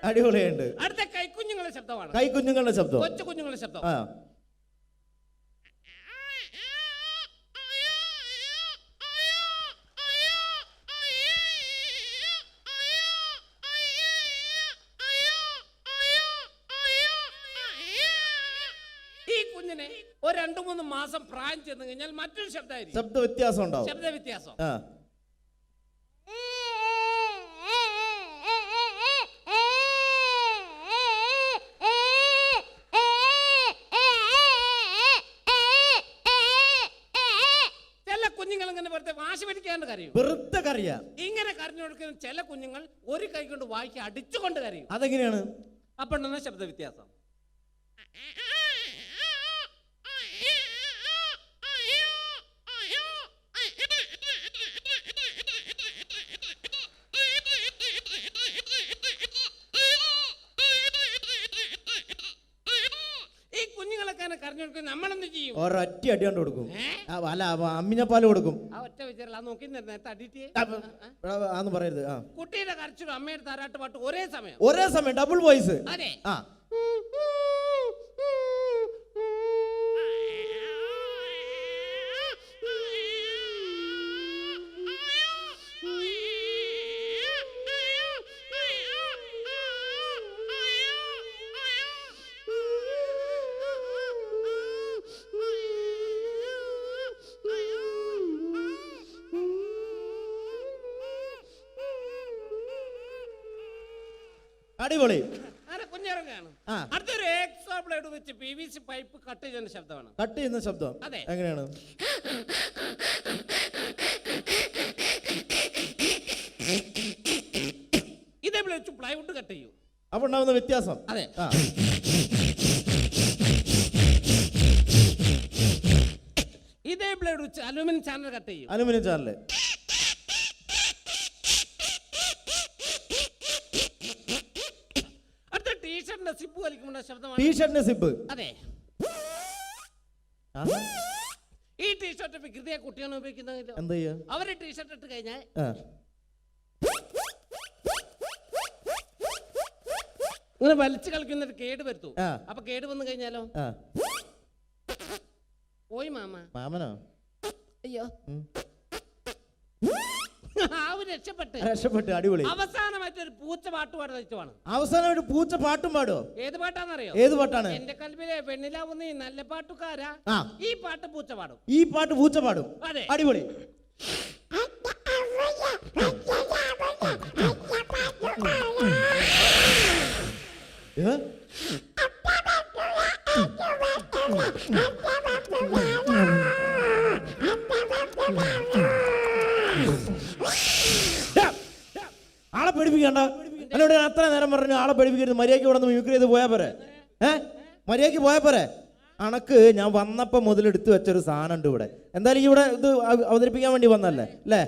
അടിപൊളിയുണ്ട്. അടുത്ത കൈക്കുഞ്ഞുങ്ങളുടെ ശബ്ദമാണ്. കൈക്കുഞ്ഞുങ്ങളുടെ ശബ്ദം. കൊച്ചു കുഞ്ഞുങ്ങളുടെ ശബ്ദം. ഈ കുഞ്ഞിനെ ഒരു 2-3 മാസം പ്രായം ചെന്ന് കഴിഞ്ഞാൽ മറ്റൊരു ശബ്ദമായിരിക്കും. ശബ്ദ വ്യത്യാസം ഉണ്ടാവും. ശബ്ദ വ്യത്യാസം. വെറുതെ കറിയാ. ഇങ്ങനെ കരഞ്ഞു കൊടുക്കുന്ന ചില കുഞ്ഞുങ്ങൾ ഒരു കൈ കൊണ്ട് വായിക്ക് അടിച്ചുകൊണ്ട് കരയും. അതെങ്ങനെയാണ്? അപ്പൊ ശബ്ദ വ്യത്യാസം. ഈ കുഞ്ഞുങ്ങളൊക്കെ കരഞ്ഞു കൊടുക്കും. നമ്മളെന്ത് ചെയ്യും? ഒരൊറ്റ അടി കൊണ്ട് കൊടുക്കും. അല്ല, അമ്മിഞ്ഞപ്പാല് കൊടുക്കും. ആ ഒറ്റ വിചാരം നോക്കി തടിയിട്ട് ആന്ന് പറയരുത്. കുട്ടിയുടെ കരച്ചിലും അമ്മയുടെ താരാട്ട് പാട്ട് ഒരേ സമയം ഡബിൾ വോയിസ്. അതെ. അടിപൊളി. കുഞ്ഞിറങ്ങാണ്. അടുത്തൊരു എക്സോ ബ്ലേഡ് വെച്ച് PVC പൈപ്പ് കട്ട് ചെയ്യുന്ന ശബ്ദമാണ്. കട്ട് ചെയ്യുന്ന ശബ്ദം. അതെ. എങ്ങനെയാണ്? ഇതേപോലെ വെച്ച് പ്ലൈവുഡ് കട്ട് ചെയ്യും. അപ്പൊ ഉണ്ടാവുന്ന വ്യത്യാസം. അതെ. ഇതേ ബ്ലേഡ് വെച്ച് അലുമിനിയം ചാനൽ കട്ട് ചെയ്യും. Aluminium channel. അടുത്ത ടീഷർട്ടിന്റെ സിബ് വലിക്കുമ്പോൾ ശബ്ദമാണ്. ടീഷർട്ടിന്റെ സിബ്. അതെ. ഈ ടീഷർട്ട് വികൃതിയെ കുട്ടിയാണ് ഉപയോഗിക്കുന്നത്. എന്താ ചെയ്യാ? അവര് ടീഷർട്ട് ഇട്ട് കഴിഞ്ഞാൽ ഇങ്ങനെ വലിച്ചു കളിക്കുന്നൊരു കേട് വരുത്തു. അപ്പൊ കേട് വന്നു കഴിഞ്ഞാലോ പോയി മാമ. മാമനോ? അയ്യോ രക്ഷപ്പെട്ട് രക്ഷപ്പെട്ട്, അടിപൊളി. അവസാനമായിട്ടൊരു പൂച്ച പാട്ട് പാടുവാണ്. അവസാനമായിട്ട് പൂച്ച പാട്ടും പാടോ? ഏത് പാട്ടാന്നറിയോ? ഏത് പാട്ടാണ്? എന്റെ കൽവിലെ പെണ്ണിലാവുന്ന ഈ നല്ല പാട്ടുകാരാ. ഈ പാട്ട് പൂച്ച പാടും. ഈ പാട്ട് പൂച്ച പാടും. അതെ, അടിപൊളി. ആളെ പേടിപ്പിക്കണ്ട. എന്നോട് ഞാൻ അത്ര നേരം പറഞ്ഞു ആളെ പേടിപ്പിക്കരുത്, മര്യാദയ്ക്ക് ഇവിടെ നിന്ന് മ്യൂക്രി ചെയ്ത് പോയാ പോരെ. മര്യാദയ്ക്ക് പോയാ പോരെ. അണക്ക് ഞാൻ വന്നപ്പോ മുതൽ എടുത്തു വെച്ചൊരു സാധനം ഉണ്ട് ഇവിടെ. എന്തായാലും ഇവിടെ ഇത് അവതരിപ്പിക്കാൻ വേണ്ടി വന്നല്ലേ അല്ലേ?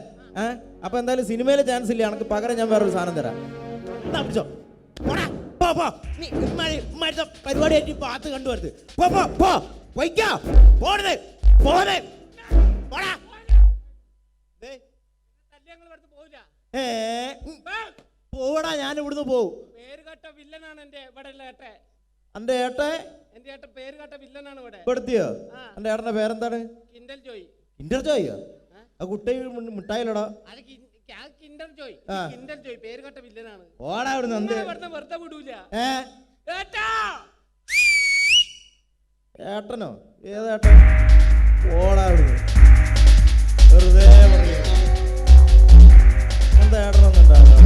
അപ്പൊ എന്തായാലും സിനിമയിലെ ചാൻസ് ഇല്ല. അണക്ക് പകരം ഞാൻ വേറൊരു സാധനം തരാം. പരിപാടിയായിട്ട് പാത്ത് കണ്ടുവരുത്. പോവടാ, ഞാൻ ഇവിടുന്ന് പോവും. പേരുകെട്ട വില്ലനാണ് എന്റെ ഇവിടെ ഏട്ടെ. എന്റെ ഏട്ടെ? എന്റെ ഏട്ട പേരുകെട്ട വില്ലനാണ് ഇവിടെ. പെടുത്തിയോ? എന്റെ ഏട്ടന്റെ പേരെന്താണ്? കിൻഡൽ ജോയ്. കിൻഡർ ജോയോ? ആ കുട്ടി മിഠായിലടാ. Kinder Joy. കിൻഡൽ ജോയ് പേരുകെട്ട വില്ലനാണ്. ഓടാ ഇവിടുന്ന്. വെറുതെ വിടൂല. ഏട്ടനോ? ഏതേട്ടൻ? ഓടാ ഇവിടുന്ന്. വെറുതെ പറയാ. എന്താ ഏട്ടനൊന്നും ഉണ്ടാവില്ല.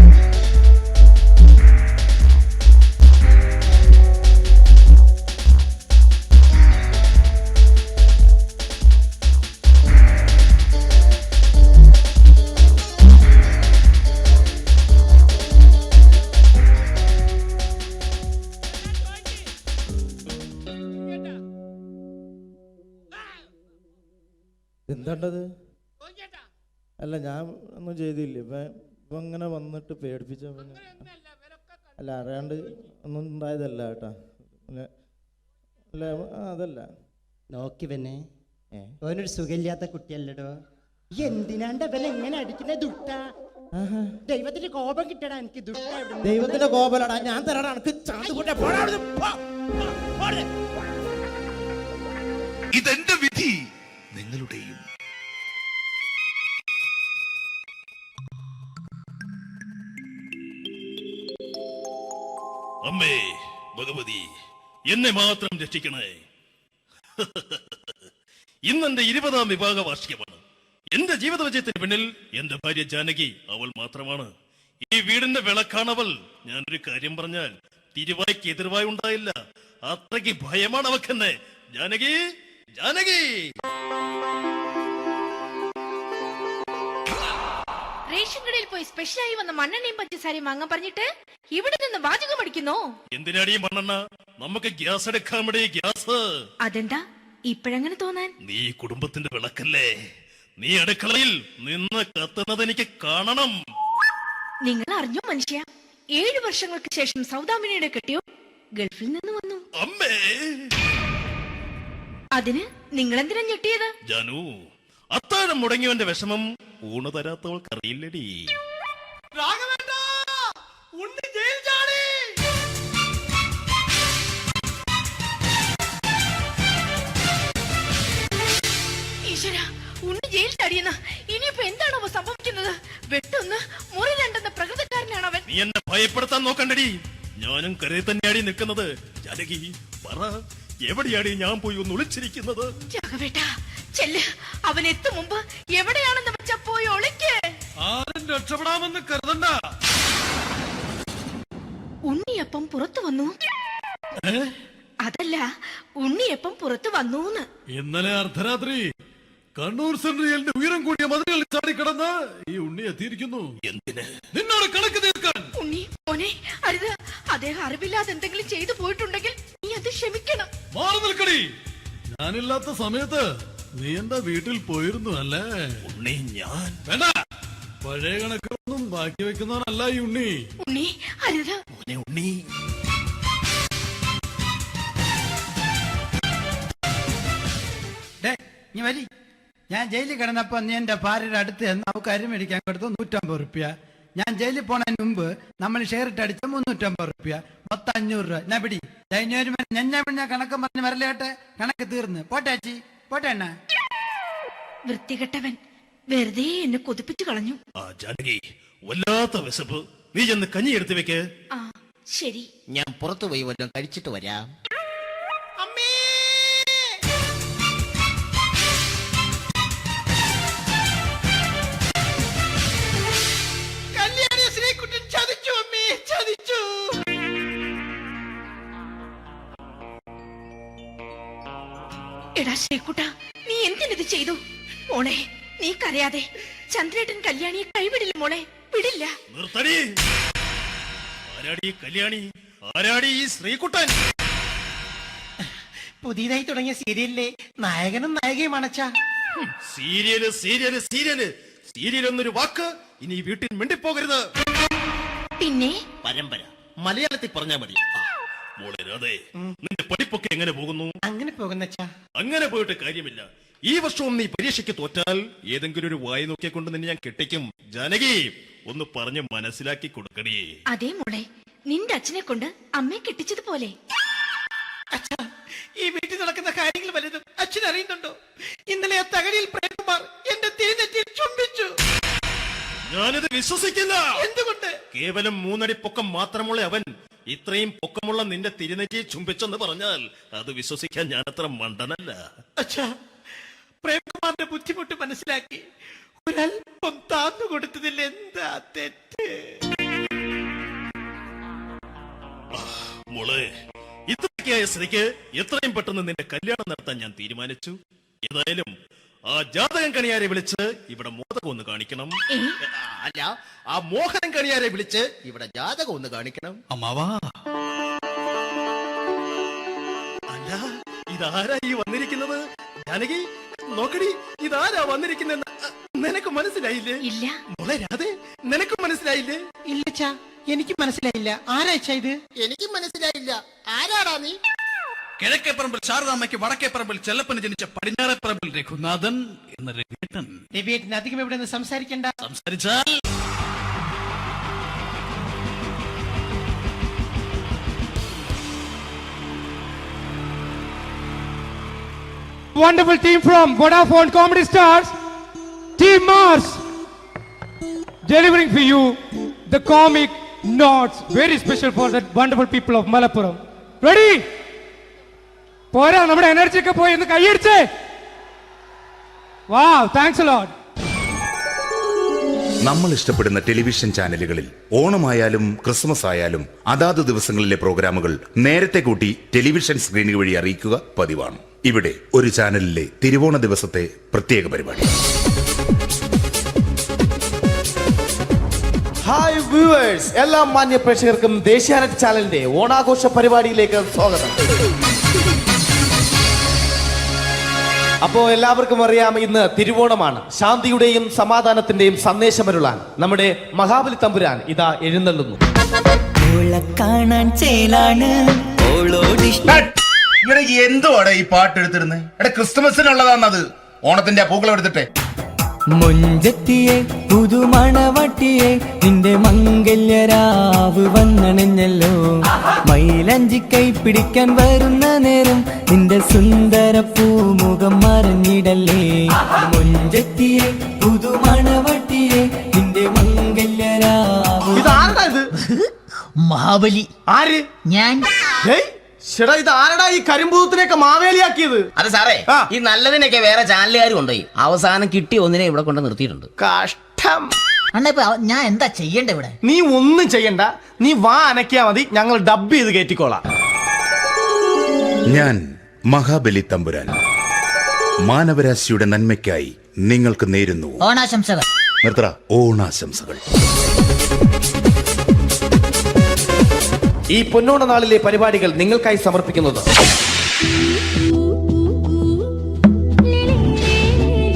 എന്താണ്ടത്? അല്ല, ഞാൻ ഒന്നും ചെയ്തില്ല. ഇപ്പൊ ഇങ്ങനെ വന്നിട്ട് പേടിപ്പിച്ച. അല്ല, അറിയാണ്ട് ഒന്നും ഉണ്ടായതല്ല കേട്ടാ. അല്ല, അതല്ല. നോക്കി പിന്നെ ഓനൊരു സുഖമില്ലാത്ത കുട്ടിയല്ലടോ. എന്തിനാണ്ട് അവൻ എങ്ങനെ അടിക്കുന്ന ദുട്ട? ദൈവത്തിന്റെ കോപം കിട്ടടാ എനിക്ക്. ദുട്ട ദൈവത്തിന്റെ കോപലടാ. ഞാൻ തരാടാ എനിക്ക്. ഇതെന്റെ വിധി, നിങ്ങളുടെയും. അമ്മേ ഭഗവതി, എന്നെ മാത്രം രക്ഷിക്കണേ. ഇന്നെന്റെ 20ാം വിവാഹ വാർഷികമാണ്. എന്റെ ജീവിത വിജയത്തിന് പിന്നിൽ എന്റെ ഭാര്യ ജാനകി അവൾ മാത്രമാണ്. ഈ വീടിന്റെ വിളക്കാണവൾ. ഞാനൊരു കാര്യം പറഞ്ഞാൽ തിരുവായ്ക്ക് എതിർവായി ഉണ്ടായില്ല. അത്രയ്ക്ക് ഭയമാണ് അവക്കെന്നെ. ജാനകി, ജാനകി. റേഷൻ കടയിൽ പോയി സ്പെഷ്യലായി വന്ന മണ്ണെണ്ണയും പഞ്ചസാരയും വാങ്ങാൻ പറഞ്ഞിട്ട് ഇവിടെ നിന്ന് വാചകം അടിക്കുന്നോ? എന്തിനാടി മണ്ണെണ്ണ? നമുക്ക് ഗ്യാസ് എടുക്കാൻ വേണ്ടി. ഗ്യാസ്. അതെന്താ ഇപ്പഴങ്ങനെ തോന്നാൻ? നീ കുടുംബത്തിന്റെ വിളക്കല്ലേ. നീ അടുക്കളയിൽ നിന്ന് കത്തുന്നത് എനിക്ക് കാണണം. നിങ്ങൾ അറിഞ്ഞോ മനുഷ്യ? 7 വർഷങ്ങൾക്ക് ശേഷം സൗദാമിനിയുടെ കെട്ടിയോ ഗൾഫിൽ നിന്ന് വന്നു. അമ്മേ, അതിന് നിങ്ങൾ എന്തിനാ ഞെട്ടിയത്? ജാനു, അത്താഴം മുടങ്ങിയവന്റെ വിഷമം ഊണ് തരാത്തവൾക്കറിയില്ലടി. ഈശ്വര, ഉണ്ണി ജയിൽ തടിയെന്ന. ഇനിയിപ്പോ എന്താണോ സംഭവിക്കുന്നത്? വെട്ടൊന്ന് മുറി രണ്ടെന്ന പ്രകൃതക്കാരനാണ് അവൻ. നീ എന്നെ ഭയപ്പെടുത്താൻ നോക്കണ്ടടി. ഞാനും കരയിൽ തന്നെയാടി നിൽക്കുന്നത്. ജാനകി, പറ, എവിടെയാടി ഞാൻ പോയി ഒന്ന് ഒളിച്ചിരിക്കുന്നത്? ജാഗവേട്ടാ, ചെല്ല്. അവൻ എത്തും മുമ്പ് എവിടെയാണെന്ന് വെച്ചാ പോയി ഒളിക്ക്. ആരും രക്ഷപ്പെടാമെന്ന് കരുതണ്ട. ഉണ്ണിയപ്പം പുറത്തു വന്നു. അതല്ല, ഉണ്ണിയപ്പം പുറത്തു വന്നൂന്ന്. ഇന്നലെ അർദ്ധരാത്രി കണ്ണൂർ സെൻട്രലിന്റെ ഉയരം കൂടിയ മതിലുകളിൽ ചാടിക്കിടന്ന് ഈ ഉണ്ണി എത്തിയിരിക്കുന്നു. എന്തിന്? നിന്നോട് കണക്ക് തീർക്കാൻ. ഉണ്ണി മോനെ, അരുത്. അദ്ദേഹം അറിവില്ലാതെ എന്തെങ്കിലും ചെയ്തു പോയിട്ടുണ്ടെങ്കിൽ നീ അത് ക്ഷമിക്കണം. മാറി നിൽക്കടി. ഞാനില്ലാത്ത സമയത്ത് നീ എന്റെ വീട്ടിൽ പോയിരുന്നു അല്ലേ? ഉണ്ണി, ഞാൻ വേണ്ട. പഴയ കണക്കൊന്നും ബാക്കി വെക്കുന്നവനല്ല ഈ ഉണ്ണി. ഉണ്ണി, അരുത്. ഉണ്ണി, ഞാൻ ജയിലിൽ കിടന്നപ്പോ നീ എന്റെ ഭാര്യയുടെ അടുത്ത് നമുക്ക് അരി മേടിക്കാൻ കൊടുത്തു 150 റുപ്യ. ഞാൻ ജയിലിൽ പോണതിന് മുമ്പ് നമ്മൾ ഷെയർ ഇട്ട് അടിച്ച 350 റുപ്യ, മൊത്തം 500 രൂപ. ഞാൻ പിടി ഞാൻ കണക്ക് പറഞ്ഞ് വരലേട്ടെ. കണക്ക് തീർന്ന് പോട്ടേച്ചി. പോട്ടെ അണ്ണ. വൃത്തികെട്ടവൻ വെറുതെ എന്നെ കൊതിപ്പിച്ചു കളഞ്ഞു. ആ ജാനകി, വല്ലാത്ത വിശപ്പ്. നീ ചെന്ന് കഞ്ഞി എടുത്തു വെക്ക്. ആ ശരി. ഞാൻ പുറത്തു പോയി വല്ലതും കഴിച്ചിട്ട് വരാം. എടാ ശ്രീകുട്ട, നീ എന്തിനിത് ചെയ്തു? മോളെ, നീ കരയാതെ. ചന്ദ്രേട്ടൻ കല്യാണിയെ കൈവിടില്ല മോളെ, വിടില്ല. നിർത്തടി. ആരാടി കല്യാണി? ആരാടി ഈ ശ്രീകുട്ടൻ? പുതിയതായി തുടങ്ങിയ സീരിയലിലെ നായകനും നായികയും അണച്ചാ. സീരിയല് സീരിയല് സീരിയല് സീരിയൽ എന്നൊരു വാക്ക് ഇനി വീട്ടിൽ മിണ്ടിപ്പോകരുത്. പിന്നെ പരമ്പര മലയാളത്തിൽ പറഞ്ഞാ മതി. മോളെ രാധേ, നിന്റെ പഠിപ്പൊക്കെ എങ്ങനെ പോകുന്നു? അങ്ങനെ പോകുന്നച്ചാ. അങ്ങനെ പോയിട്ട് കാര്യമില്ല. ഈ വർഷവും നീ പരീക്ഷയ്ക്ക് തോറ്റാൽ ഏതെങ്കിലും ഒരു വായി നോക്കിക്കൊണ്ട് നിന്നെ ഞാൻ കെട്ടിക്കും. ജാനകി, ഒന്ന് പറഞ്ഞ് മനസ്സിലാക്കി കൊടുക്കണേ. അതേ മോളെ, നിന്റെ അച്ഛനെ കൊണ്ട് അമ്മയെ കെട്ടിച്ചതുപോലെ. അച്ഛാ, ഈ വീട്ടിൽ നടക്കുന്ന കാര്യങ്ങൾ വലുതും അച്ഛൻ അറിയുന്നുണ്ടോ? ഇന്നലെ ആ തകഴിയിൽ പ്രേംകുമാർ എന്റെ തിരുനെറ്റിയിൽ ചുംബിച്ചു. ഞാനിത് വിശ്വസിക്കില്ല. എന്തുകൊണ്ട്? കേവലം 3 അടി പൊക്കം മാത്രമുള്ള അവൻ ഇത്രയും പൊക്കമുള്ള നിന്റെ തിരുനെറ്റിയെ ചുംബിച്ചെന്ന് പറഞ്ഞാൽ അത് വിശ്വസിക്കാൻ ഞാൻ അത്ര മണ്ടനല്ല. അച്ഛാ, പ്രേംകുമാറിന്റെ ബുദ്ധിമുട്ട് മനസ്സിലാക്കി ഒരല്പം താന്നു കൊടുത്തതിൽ എന്താ തെറ്റ്? മോളെ, ഇത്രയ്ക്കായ സ്ഥിതിക്ക് എത്രയും പെട്ടെന്ന് നിന്റെ കല്യാണം നടത്താൻ ഞാൻ തീരുമാനിച്ചു. ഏതായാലും ആ ജാതകം കണിയാരെ വിളിച്ച് ഇവിടെ മോദകം ഒന്ന് കാണിക്കണം. അല്ല, ആ മോഹനം കണിയാരെ വിളിച്ച് ഇവിടെ ജാതകം ഒന്ന് കാണിക്കണം. അമ്മാവാ, അല്ല, ഇതാരാ ഈ വന്നിരിക്കുന്നത്? ജാനകി, നോക്കടി, ഇതാരാ വന്നിരിക്കുന്നെന്ന് നിനക്ക് മനസ്സിലായില്ലേ? ഇല്ല മോളെ രാധേ, നിനക്ക് മനസ്സിലായില്ലേ? ഇല്ലച്ചാ, എനിക്ക് മനസ്സിലായില്ല. ആരാച്ചാ ഇത്? എനിക്കും മനസ്സിലായില്ല. ആരാടാ നീ? കിഴക്കേപ്പറമ്പിൽ ശാരദാമ്മയ്ക്ക് വടക്കേപ്പറമ്പിൽ ചെല്ലപ്പന് ജനിച്ച പടിഞ്ഞാറേപ്പറമ്പിൽ രഘുനാഥൻ എന്ന രവിയേട്ടൻ. രവിയേട്ടൻ അധികം ഇവിടെ നിന്ന് സംസാരിക്കണ്ട. സംസാരിച്ചാൽ wonderful team from Vodafone Comedy Stars, Team Mars, delivering for you the comic notes, very special for the wonderful people of Malappuram. Ready? പോരാ, നമ്മുടെ എനർജി ഒക്കെ പോയി ഒന്ന് കൈയടിച്ചേ. Wow, thanks a lot. നമ്മൾ ഇഷ്ടപ്പെടുന്ന ടെലിവിഷൻ ചാനലുകളിൽ ഓണമായാലും ക്രിസ്മസ് ആയാലും അതാത് ദിവസങ്ങളിലെ പ്രോഗ്രാമുകൾ നേരത്തെ കൂട്ടി ടെലിവിഷൻ സ്ക്രീനുകൾ വഴി അറിയിക്കുക പതിവാണ്. ഇവിടെ ഒരു ചാനലിലെ തിരുവോണ ദിവസത്തെ പ്രത്യേക പരിപാടി. ഹായ് വ്യൂവേഴ്സ്, എല്ലാ മാന്യ പ്രേക്ഷകർക്കും ദേശീയാനെറ്റ് ചാനലിന്റെ ഓണാഘോഷ പരിപാടിയിലേക്ക് സ്വാഗതം. അപ്പോ എല്ലാവർക്കും അറിയാം, ഇന്ന് തിരുവോണമാണ്. ശാന്തിയുടെയും സമാധാനത്തിന്റെയും സന്ദേശമരുളാൻ നമ്മുടെ മഹാബലി തമ്പുരാൻ ഇതാ എഴുന്നള്ളുന്നു. എന്തുവാടെ ഈ പാട്ട് എടുത്തിരുന്നത്? എടാ, ക്രിസ്തുമസിനുള്ളതാണത്. ഓണത്തിന്റെ പൂക്കളം എടുത്തിട്ടെ. മൊഞ്ചത്തിയെ പുതുമണവട്ടിയെ നിന്റെ മംഗല്യരാവ് വന്നണഞ്ഞല്ലോ. മൈലഞ്ചി കൈ പിടിക്കാൻ വരുന്ന നേരം നിന്റെ സുന്ദര പൂമുഖം മറഞ്ഞിടല്ലേ. മൊഞ്ചത്തിയെ പുതുമണവട്ടിയെ നിന്റെ മംഗല്യരാവ്. ഇതാരടാ ഇത്? മഹാബലി. ആര്? ഞാൻ. ചേട്ടാ, ഇത് ആരടാ ഈ കരിമ്പൂത്തിനെയൊക്കെ മാവേലിയാക്കിയത്? അത് സാറേ, ഈ നല്ലതിനൊക്കെ വേറെ ചാനലുകാർ കൊണ്ടുപോയി അവസാനം കിട്ടി ഒന്നിനെ ഇവിടെ കൊണ്ട് നിർത്തിയിട്ടുണ്ട്. കഷ്ടം. അണ്ണ ഇപ്പൊ ഞാൻ എന്താ ചെയ്യണ്ടേ ഇവിടെ? നീ ഒന്നും ചെയ്യണ്ട, നീ വാ അനക്കിയാ മതി, ഞങ്ങൾ ഡബ് ചെയ്ത് കയറ്റിക്കോളാം. ഞാൻ മഹാബലി തമ്പുരാൻ മാനവരാശിയുടെ നന്മയ്ക്കായി നിങ്ങൾക്ക് നേരുന്നു ഓണാശംസകൾ. നിർത്തറ, ഓണാശംസകൾ. ഈ പൊന്നോണ നാളിലെ പരിപാടികൾ നിങ്ങൾക്കായി സമർപ്പിക്കുന്നത്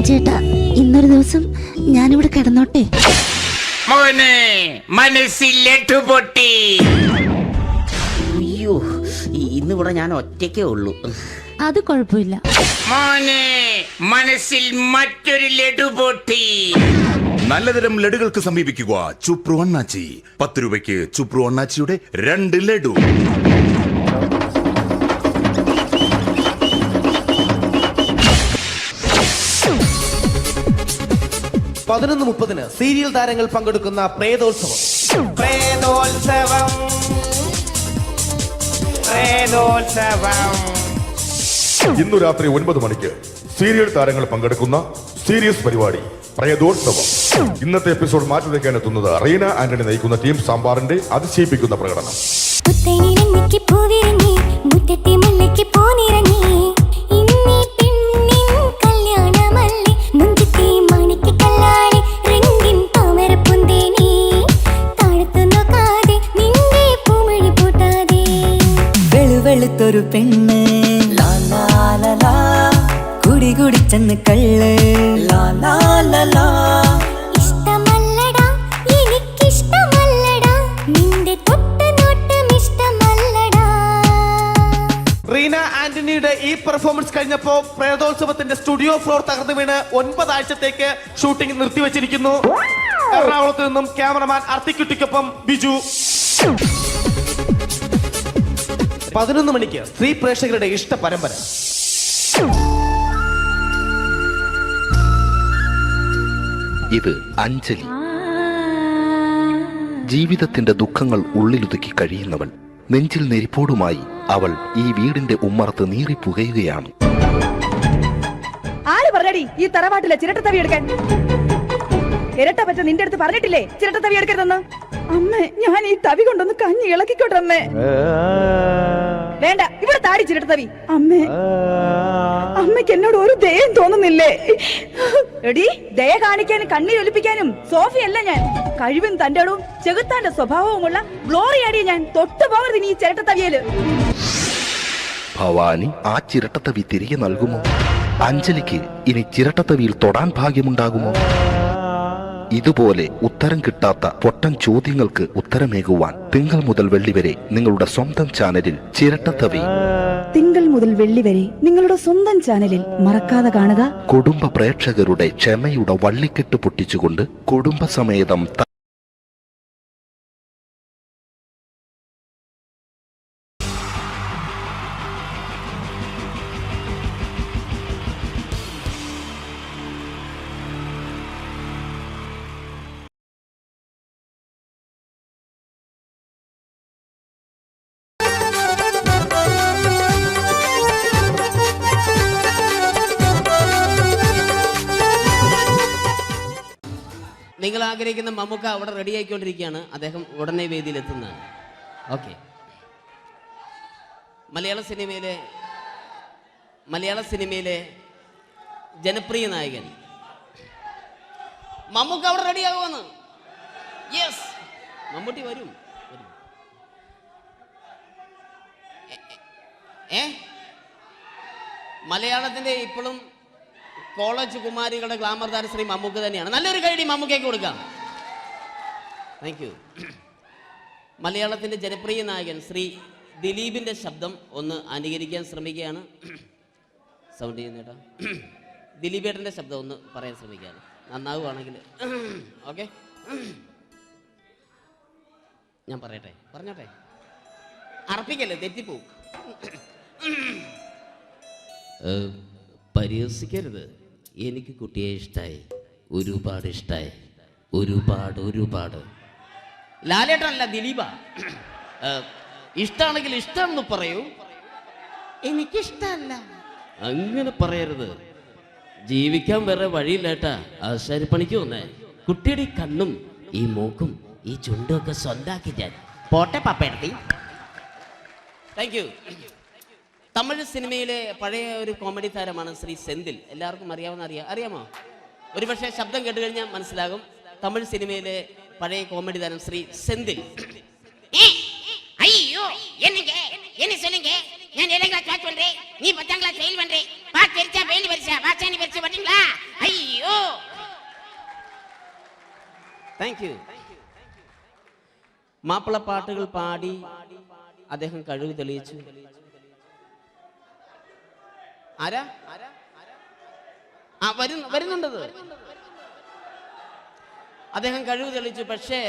ചേട്ടാ, ഇന്നൊരു ദിവസം ഞാനിവിടെ കിടന്നോട്ടെ. മോനെ മനസ്സിലെട്ടു പൊട്ടി. അയ്യോ, ഇന്നിവിടെ ഞാൻ ഒറ്റയ്ക്കേ ഉള്ളൂ. അത് കുഴപ്പമില്ല. മോനെ മനസ്സിൽ മറ്റൊരു ലഡു പൊട്ടി. നല്ലതരം ലഡുകൾക്ക് സമീപിക്കുക ചുപ്രു അണ്ണാച്ചി. 10 രൂപയ്ക്ക് ചുപ്രു അണ്ണാച്ചിയുടെ 2 ലഡു. 11:30 സീരിയൽ താരങ്ങൾ പങ്കെടുക്കുന്ന പ്രേതോത്സവം. ഇന്നു രാത്രി 9 മണിക്ക് സീരിയൽ താരങ്ങൾ പങ്കെടുക്കുന്ന സീരിയസ് പരിപാടി പ്രേതോത്സവം. ഇന്നത്തെ എപ്പിസോഡ് മാറ്റി വയ്ക്കാൻ എത്തുന്നത് റീന ആന്റണി നയിക്കുന്ന ടീം സാമ്പാറിന്റെ അതിശയിപ്പിക്കുന്ന പ്രകടനം. വെളുത്തൊരു പെണ്ണ് കുടി കുടിച്ചെന്ന് കള്ള് ഇഷ്ടമല്ലടാ എനിക്കിഷ്ടമല്ലടാ നിന്റെ തൊട്ടനോട്ടം ഇഷ്ടമല്ലടാ. റീന ആന്റണിയുടെ ഈ പെർഫോമൻസ് കഴിഞ്ഞപ്പോ പ്രേതോത്സവത്തിന്റെ സ്റ്റുഡിയോ ഫ്ലോർ തകർന്നു വീണ് 9 ആഴ്ചത്തേക്ക് ഷൂട്ടിംഗ് നിർത്തിവെച്ചിരിക്കുന്നു. എറണാകുളത്ത് നിന്നും ക്യാമറമാൻ അർത്തിക്കുട്ടിക്കൊപ്പം ബിജു. 11 മണിക്ക് സ്ത്രീ പ്രേക്ഷകരുടെ ഇഷ്ട പരമ്പര. ഇത് അഞ്ജലി. ജീവിതത്തിന്റെ ദുഃഖങ്ങൾ ഉള്ളിലൊതുക്കി കഴിയുന്നവൾ. നെഞ്ചിൽ നെരിപ്പോടുമായി അവൾ ഈ വീടിന്റെ ഉമ്മറത്ത് നീറിപ്പുകയുകയാണ്. ആര് പറഞ്ഞടി ഈ തറവാട്ടിലെ ചിരട്ടത്തവി എടുക്കാൻ? ഇരട്ട പറ്റ നിന്റെ അടുത്ത് പറഞ്ഞിട്ടില്ലേ ചിരട്ടത്തവി എടുക്കരുതെന്ന്? അമ്മേ, ഞാൻ ഈ തവി കൊണ്ടൊന്ന് കഞ്ഞി ഇളക്കിക്കോട്ടെ അമ്മേ. വേണ്ട, ഇവിടെ താടി ചിരട്ടത്തവി. അമ്മേ, അമ്മയ്ക്ക് എന്നോട് ഒരു ദയം തോന്നുന്നില്ലേ? എടി, ദയ കാണിക്കാനും കണ്ണീരൊലിപ്പിക്കാനും സോഫിയല്ല ഞാൻ. കഴിവും തന്റെ ഇടവും ചെകുത്താന്റെ സ്വഭാവവുമുള്ള ഗ്ലോറിയാടി ഞാൻ. തൊട്ടുപോകരുത് നീ ചിരട്ടത്തവിയല്. ഭവാനി ആ ചിരട്ടത്തവി തിരികെ നൽകുമോ? അഞ്ജലിക്ക് ഇനി ചിരട്ടത്തവിയിൽ തൊടാൻ ഭാഗ്യമുണ്ടാകുമോ? ഇതുപോലെ ഉത്തരം കിട്ടാത്ത പൊട്ടൻ ചോദ്യങ്ങൾക്ക് ഉത്തരമേകുവാൻ തിങ്കൾ മുതൽ വെള്ളി വരെ നിങ്ങളുടെ സ്വന്തം ചാനലിൽ ചിരട്ടത്തവി. തിങ്കൾ മുതൽ വെള്ളി വരെ നിങ്ങളുടെ സ്വന്തം ചാനലിൽ മറക്കാതെ കാണുക. കുടുംബ പ്രേക്ഷകരുടെ ക്ഷമയുടെ വള്ളിക്കെട്ട് പൊട്ടിച്ചുകൊണ്ട് കുടുംബസമേതം നിങ്ങൾ ആഗ്രഹിക്കുന്ന മമ്മൂക്ക അവിടെ റെഡി ആയിക്കൊണ്ടിരിക്കുകയാണ്. അദ്ദേഹം ഉടനെ വേദിയിൽ എത്തുന്നതാണ്. ഓക്കെ. മലയാള സിനിമയിലെ ജനപ്രിയ നായകൻ മമ്മൂക്ക അവിടെ റെഡി ആകുമെന്ന്. യെസ്, മമ്മൂട്ടി വരും. മലയാളത്തിന്റെ ഇപ്പോഴും കോളേജ് കുമാരികളുടെ ഗ്ലാമർ താരം ശ്രീ മമ്മൂക്ക തന്നെയാണ്. നല്ലൊരു കൈഡി മമ്മൂക്കയ്ക്ക് കൊടുക്കാം. Thank you. മലയാളത്തിന്റെ ജനപ്രിയ നായകൻ ശ്രീ ദിലീപിന്റെ ശബ്ദം ഒന്ന് അനുകരിക്കാൻ ശ്രമിക്കുകയാണ്. സൗണ്ട് ചെയ്യുന്നേട്ടാ. ദിലീപേട്ടന്റെ ശബ്ദം ഒന്ന് പറയാൻ ശ്രമിക്കുകയാണ്. നന്നാവുകയാണെങ്കിൽ ഓക്കെ. ഞാൻ പറയട്ടെ, പറഞ്ഞോട്ടെ, അർപ്പിക്കല്ലേ, തെറ്റിപ്പോവും. പരിഹസിക്കരുത്. എനിക്ക് കുട്ടിയെ ഇഷ്ടമായി, ഒരുപാട് ഇഷ്ടമായി, ഒരുപാട്. ലാലേട്ടനല്ല, ദിലീപ. ഇഷ്ടമാണെങ്കിൽ ഇഷ്ടമെന്ന് പറയൂ, എനിക്കിഷ്ടമല്ല അങ്ങനെ പറയരുത്. ജീവിക്കാൻ വേറെ വഴിയില്ലേട്ടാ. ആശാരിപ്പണിക്ക് വന്നേ. കുട്ടിയുടെ ഈ കണ്ണും ഈ മൂക്കും ഈ ചുണ്ടും ഒക്കെ സ്വന്താക്കി ഞാൻ പോട്ടെ പപ്പയെടുത്തി. Thank you. തമിഴ് സിനിമയിലെ പഴയ ഒരു കോമഡി താരമാണ് ശ്രീ സെന്തിൽ. എല്ലാവർക്കും അറിയാമോ? ഒരുപക്ഷെ ശബ്ദം കേട്ട് കഴിഞ്ഞാൽ മനസ്സിലാകും. തമിഴ് സിനിമയിലെ പഴയ കോമഡി താരം ശ്രീ സെന്തിൽ. ஐயோ என்னங்க என்ன சொல்லுங்க நான் 7th கிளாஸ் பாஸ் பண்றேன் நீ 10th கிளாஸ் ஃபெயில் பண்றே பாஸ் தெரிச்சா ஃபெயில் பரிசா பாசானி பரிசா பாத்தீங்களா ஐயோ താങ്ക് യു. മാപ്പിള പാട്ടുകൾ പാടി അദ്ദേഹം കഴിവ് തെളിയിച്ചു. ആരാ വരുന്നുണ്ടത്. അദ്ദേഹം കഴിവ് തെളിയിച്ചു. പക്ഷേ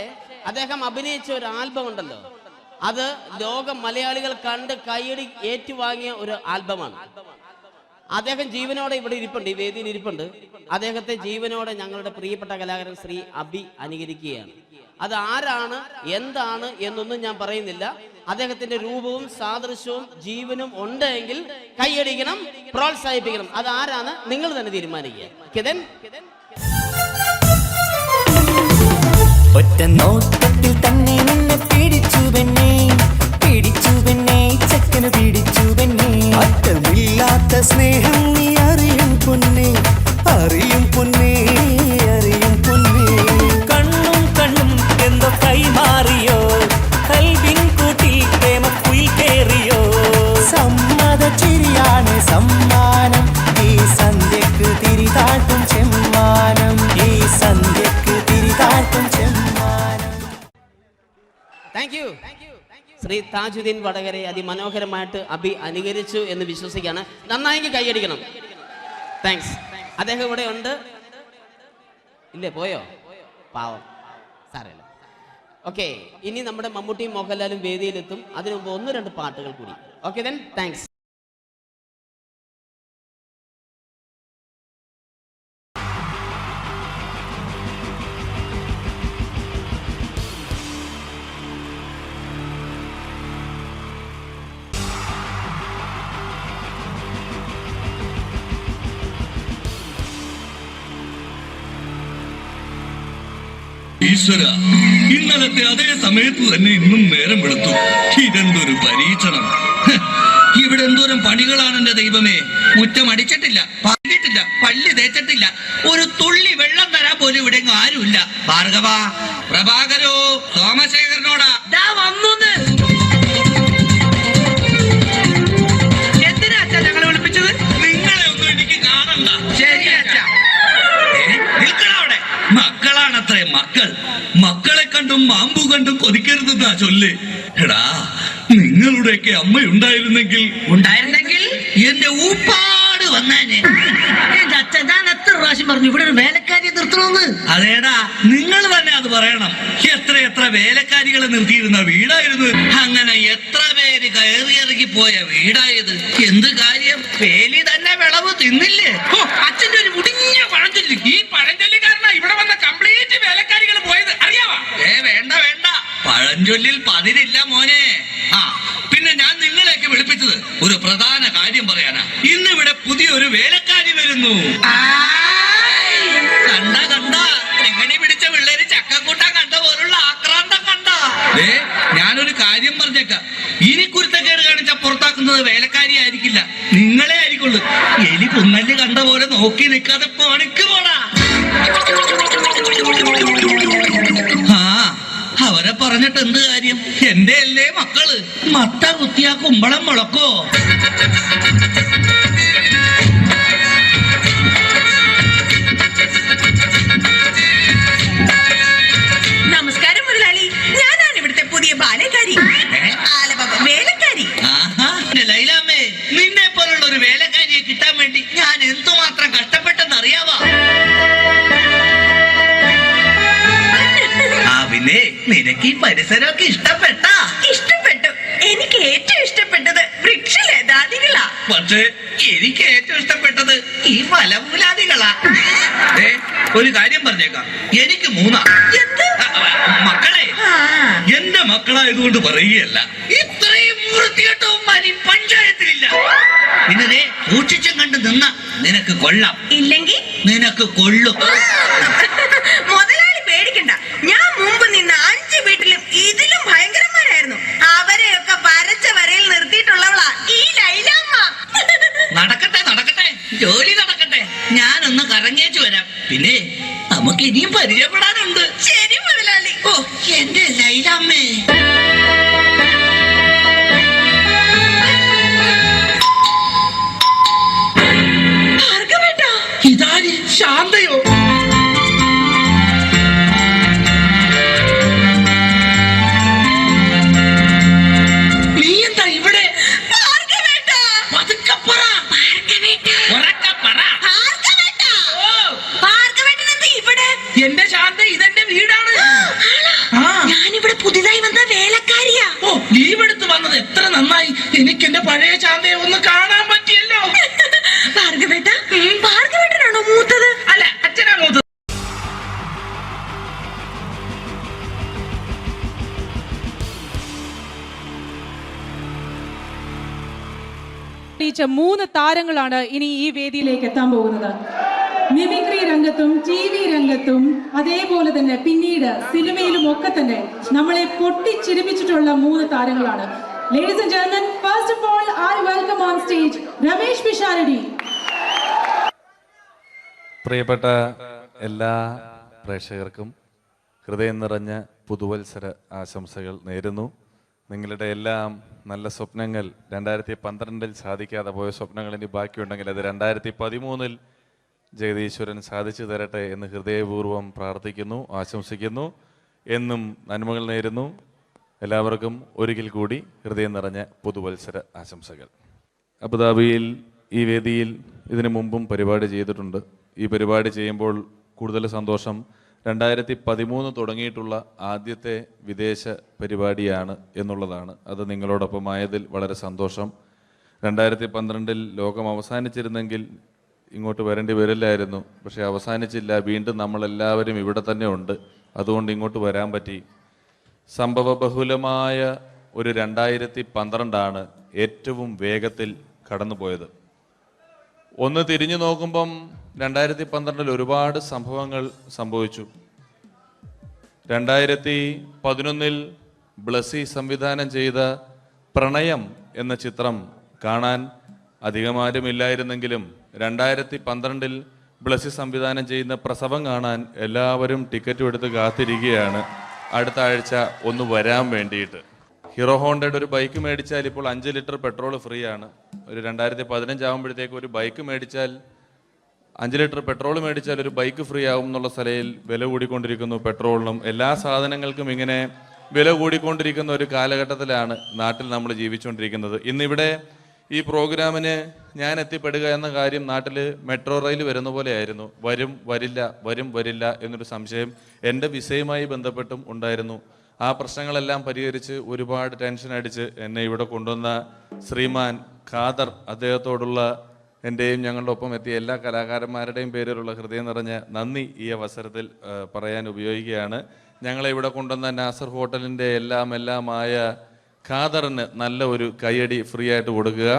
അദ്ദേഹം അഭിനയിച്ച ഒരു ആൽബം ഉണ്ടല്ലോ, അത് ലോക മലയാളികൾ കണ്ട് കൈയടി ഏറ്റുവാങ്ങിയ ഒരു ആൽബമാണ്. അദ്ദേഹം ജീവനോടെ ഇവിടെ ഇരിപ്പുണ്ട്, ഈ വേദിയിൽ ഇരിപ്പുണ്ട്. അദ്ദേഹത്തെ ജീവനോടെ ഞങ്ങളുടെ പ്രിയപ്പെട്ട കലാകാരൻ ശ്രീ അബി അനുകരിക്കുകയാണ്. അത് ആരാണ് എന്താണ് എന്നൊന്നും ഞാൻ പറയുന്നില്ല. അദ്ദേഹത്തിന്റെ രൂപവും സാദൃശ്യവും ജീവനും ഉണ്ടെങ്കിൽ കൈയടിക്കണം, പ്രോത്സാഹിപ്പിക്കണം. അത് ആരാണ് നിങ്ങൾ തന്നെ തീരുമാനിക്കുക. ഒറ്റ നോട്ടത്തിൽ തന്നെ നിന്നെ പിടിച്ചു പെണ്ണേ ചക്കന് പിടിച്ചു പെണ്ണേ. അറ്റമില്ലാത്ത സ്നേഹം നീ അറിയും പൊന്നേ, അറിയും പൊന്നേ, അറിയും പൊന്നേ. കണ്ണും എന്തോ കൈമാറിയോ, കൽവിൻ കൂട്ടി പ്രേമക്കുയിൽ കേറിയോ. സമ്മത ചിരിയാണ് സമ്മാനം, ഈ സന്ധ്യക്ക് തിരിതാട്ടും ചെമ്മാനം, ഈ സന്ധ്യക്ക് തിരിതാട്ടും ചെമ്മാനം. Thank you. ശ്രീ താജുദ്ദീൻ വടകരെ അതിമനോഹരമായിട്ട് അബി അനുകരിച്ചു എന്ന് വിശ്വസിക്കുകയാണ്. നന്നായെങ്കിൽ കൈയടിക്കണം. താങ്ക്സ്. അദ്ദേഹം ഇവിടെ ഉണ്ട്. ഇല്ലേ, പോയോ? പാവം, സാരമില്ല. ഓക്കെ, ഇനി നമ്മുടെ മമ്മൂട്ടിയും മോഹൻലാലും വേദിയിലെത്തും. അതിനു മുമ്പ് 1-2 പാട്ടുകൾ കൂടി. Okay then, thanks. ഈശ്വര, ഇന്നലത്തെ അതേ സമയത്ത് തന്നെ ഇന്നും നേരം വെളുത്തു. ഇതെന്തൊരു പരീക്ഷണം! ഇവിടെ എന്തോരം പണികളാണ് എന്റെ ദൈവമേ. മുറ്റം അടിച്ചിട്ടില്ല, പറഞ്ഞിട്ടില്ല, പല്ല് തേച്ചിട്ടില്ല, ഒരു തുള്ളി വെള്ളം തരാൻ പോലും ഇവിടെ ആരുമില്ല. ഭാർഗവ, പ്രഭാകരോ, സോമശേഖരനോടാ എന്തിനാ അച്ഛാ ഞങ്ങളെ വിളിപ്പിച്ചത്? നിങ്ങളെ ഒന്നും എനിക്ക് കാണണ്ട. ശരി അച്ഛാ. നിൽക്കണവിടെ. മക്കളാണത്രേ മക്കൾ. മക്കളെ കണ്ടും മാമ്പു കണ്ടും കൊതിക്കരുതെന്നാ ചൊല്ല്. എടാ, നിങ്ങളുടെയൊക്കെ അമ്മയുണ്ടായിരുന്നെങ്കിൽ എന്റെ ഊപ്പാട് വന്നേനെ. എന്റെ അച്ഛൻ ഞാൻ എത്ര പ്രാവശ്യം പറഞ്ഞു ഇവിടെ ഒരു വേലക്കാരിയെ നിർത്തണമെന്ന്. അതേടാ, നിങ്ങൾ തന്നെ അത് പറയണം. എത്ര വേലക്കാരികളെ നിർത്തിയിരുന്ന വീടായിരുന്നു. അങ്ങനെ എത്ര പേര് കയറിയിറങ്ങി പോയ വീടായത്. എന്ത് കാര്യം, വേലി തന്നെ വിളവ് തിന്നില്ലേ? അച്ഛന്റെ ഒരു മുടിഞ്ഞ പഴഞ്ചൊല്ലി. ഈ പഴഞ്ചൊല്ലി കാരണം ഇവിടെ വന്ന കംപ്ലീറ്റ് വേലക്കാരികൾ പോയത് അറിയാവാ? വേണ്ട, പഴഞ്ചൊല്ലിൽ പതിരില്ല മോനെ. പിന്നെ ഞാൻ നിങ്ങളെയൊക്കെ വിളിപ്പിച്ചത് ഒരു പ്രധാന കാര്യം പറയാനാ. ഇന്നിവിടെ പുതിയൊരു വേലക്കാരി വരുന്നു. കണ്ട എങ്ങനെ പിടിച്ച പിള്ളേര് ചക്കക്കൂട്ടം കണ്ട പോലുള്ള ആക്രാന്തം കണ്ട. ഞാനൊരു കാര്യം പറഞ്ഞേക്കാം, ഇനി കുരുത്തക്കേട് കാണിച്ച പുറത്താക്കുന്നത് വേലക്കാരി ആയിരിക്കില്ല, നിങ്ങളെ ആയിരിക്കുള്ളൂ. എലി പുന്നല് കണ്ട പോലെ നോക്കി നിൽക്കാതെ പണിക്ക് പോടാ. അവരെ പറഞ്ഞിട്ട് എന്ത് കാര്യം? എന്റെ അല്ലേ മക്കള്. മത്ത കുത്തിയാ കുമ്പളം മുളക്കോ? നമസ്കാരം മുതലാളി, ഞാനാണ് ഇവിടുത്തെ പുതിയ ബാലക്കാരി, വേലക്കാരി. ലൈലാമ്മേ, നിന്നെ പോലുള്ള ഒരു വേലക്കാരിയെ കിട്ടാൻ വേണ്ടി ഞാൻ എന്തുമാത്രം കഷ്ടപ്പെട്ടെന്ന് അറിയാവാ? പിന്നെ നിനക്ക് ഈ പരിസരമൊക്കെ ഇഷ്ടപ്പെട്ടു. എനിക്ക് ഏറ്റവും ഇഷ്ടപ്പെട്ടത് വൃക്ഷലതാദികളാ. പക്ഷേ എനിക്ക് ഏറ്റവും ഇഷ്ടപ്പെട്ടത് ഈ ഫലമൂലാദികളാ. ഒരു കാര്യം പറഞ്ഞേക്കാം, എനിക്ക് 3 മക്കളെ. എന്റെ മക്കളായതുകൊണ്ട് പറയുകയല്ല, ഇത്രയും വൃത്തികെട്ടവന്മാർ ഈ പഞ്ചായത്തിലില്ല. പിന്നെ സൂക്ഷിച്ചും കണ്ട് നിന്ന നിനക്ക് കൊള്ളാം, ഇല്ലെങ്കിൽ നിനക്ക് കൊള്ളും. മുതലാളി പേടിക്കണ്ട, ഞാൻ മുമ്പ് നിന്ന 5 വീട്ടിലും ഇതിലും ഭയങ്കരന്മാരായിരുന്നു. അവരെയൊക്കെ വരച്ച വരയിൽ നിർത്തിയിട്ടുള്ളവളാ ഈ ലൈലാമ്മ. നടക്കട്ടെ, ജോലി നടക്കട്ടെ. ഞാനൊന്ന് കറങ്ങിയേച്ചു വരാം. പിന്നെ നമുക്ക് ഇനിയും പരിചയപ്പെടാനുണ്ട്. ശരി മുതലാളി. ഓ, എന്റെ ലൈലാമ്മേ. ഇതാര്? ശാന്തയോ? നീ എന്താ ഇവിടെ? എന്റെ ശാന്ത, ഇതെന്റെ വീടാണ്. ഞാനിവിടെ പുതിയതായി വന്ന വേലക്കാരിയാ. ഓ, ലീവ് എടുത്ത് വന്നത് എത്ര നന്നായി. എനിക്ക് എന്റെ പഴയ ശാന്തയെ ഒന്ന് കാണാൻ പറ്റിയല്ലോ. പൊട്ടിച്ച 3 താരങ്ങളാണ് ഇനി ഈ വേദിയിലേക്ക് എത്താൻ പോകുന്നത്. മിമിക്രി രംഗത്തും TV രംഗത്തും അതേപോലെ തന്നെ പിന്നീട് സിനിമയിലും ഒക്കെ തന്നെ നമ്മളെ പൊട്ടിച്ചിരിപ്പിച്ചിട്ടുള്ള 3 താരങ്ങളാണ്. Ladies and gentlemen, first of all, I welcome on stage Ramesh Pisharadi. പ്രിയപ്പെട്ട എല്ലാ പ്രേക്ഷകർക്കും ഹൃദയം നിറഞ്ഞ പുതുവത്സര ആശംസകൾ നേരുന്നു. നിങ്ങളുടെ എല്ലാം നല്ല സ്വപ്നങ്ങൾ 2012 സാധിക്കാതെ പോയ സ്വപ്നങ്ങൾ ഇനി ബാക്കിയുണ്ടെങ്കിൽ അത് 2013 ജഗദീശ്വരൻ സാധിച്ചു തരട്ടെ എന്ന് ഹൃദയപൂർവ്വം പ്രാർത്ഥിക്കുന്നു, ആശംസിക്കുന്നു. എന്നും നന്മകൾ നേരുന്നു. എല്ലാവർക്കും ഒരിക്കൽ കൂടി ഹൃദയം നിറഞ്ഞ പുതുവത്സര ആശംസകൾ. അബുദാബിയിൽ ഈ വേദിയിൽ ഇതിനു മുമ്പും പരിപാടി ചെയ്തിട്ടുണ്ട്. ഈ പരിപാടി ചെയ്യുമ്പോൾ കൂടുതൽ സന്തോഷം 2013 തുടങ്ങിയിട്ടുള്ള ആദ്യത്തെ വിദേശ പരിപാടിയാണ് എന്നുള്ളതാണ്. അത് നിങ്ങളോടൊപ്പം ആയതിൽ വളരെ സന്തോഷം. 2012 ലോകം അവസാനിച്ചിരുന്നെങ്കിൽ ഇങ്ങോട്ട് വരേണ്ടി വരില്ലായിരുന്നു. പക്ഷേ അവസാനിച്ചില്ല. വീണ്ടും നമ്മളെല്ലാവരും ഇവിടെ തന്നെ ഉണ്ട്. അതുകൊണ്ട് ഇങ്ങോട്ട് വരാൻ പറ്റി. സംഭവബഹുലമായ ഒരു 2012 ഏറ്റവും വേഗത്തിൽ കടന്നുപോയത്. ഒന്ന് തിരിഞ്ഞു നോക്കുമ്പം 2012 ഒരുപാട് സംഭവങ്ങൾ സംഭവിച്ചു. 2011 ബ്ലസി സംവിധാനം ചെയ്ത പ്രണയം എന്ന ചിത്രം കാണാൻ അധികമാരുമില്ലായിരുന്നെങ്കിലും 2012 ബ്ലസി സംവിധാനം ചെയ്യുന്ന പ്രസവം കാണാൻ എല്ലാവരും ടിക്കറ്റും എടുത്ത് കാത്തിരിക്കുകയാണ് അടുത്ത ആഴ്ച ഒന്ന് വരാൻ വേണ്ടിയിട്ട്. ഹീറോ ഹോണ്ടയുടെ ഒരു ബൈക്ക് മേടിച്ചാൽ ഇപ്പോൾ 5 ലിറ്റർ പെട്രോൾ ഫ്രീ ആണ്. ഒരു 2015 ആകുമ്പോഴത്തേക്ക് ഒരു ബൈക്ക് മേടിച്ചാൽ 5 ലിറ്റർ പെട്രോൾ മേടിച്ചാൽ ഒരു ബൈക്ക് ഫ്രീ ആവും എന്നുള്ള സ്ഥലയിൽ വില കൂടിക്കൊണ്ടിരിക്കുന്നു. പെട്രോളിനും എല്ലാ സാധനങ്ങൾക്കും ഇങ്ങനെ വില കൂടിക്കൊണ്ടിരിക്കുന്ന ഒരു കാലഘട്ടത്തിലാണ് നാട്ടിൽ നമ്മൾ ജീവിച്ചുകൊണ്ടിരിക്കുന്നത്. ഇന്നിവിടെ ഈ പ്രോഗ്രാമിന് ഞാൻ എത്തിപ്പെടുക എന്ന കാര്യം നാട്ടിൽ മെട്രോ റെയിൽ വരുന്ന പോലെ ആയിരുന്നു. വരും വരില്ല എന്നൊരു സംശയം എൻ്റെ വിസയുമായി ബന്ധപ്പെട്ടും ഉണ്ടായിരുന്നു. ആ പ്രശ്നങ്ങളെല്ലാം പരിഹരിച്ച് ഒരുപാട് ടെൻഷൻ അടിച്ച് എന്നെ ഇവിടെ കൊണ്ടുവന്ന ശ്രീമാൻ ഖാദർ, അദ്ദേഹത്തോടുള്ള എൻ്റെയും ഞങ്ങളുടെ ഒപ്പം എത്തിയ എല്ലാ കലാകാരന്മാരുടെയും പേരിലുള്ള ഹൃദയം നിറഞ്ഞ നന്ദി ഈ അവസരത്തിൽ പറയാൻ ഉപയോഗിക്കുകയാണ്. ഞങ്ങളെ ഇവിടെ കൊണ്ടുവന്ന നാസർ ഹോട്ടലിൻ്റെ എല്ലാമായ ഖാദറിന് നല്ല ഒരു കൈയടി ഫ്രീ ആയിട്ട് കൊടുക്കുക.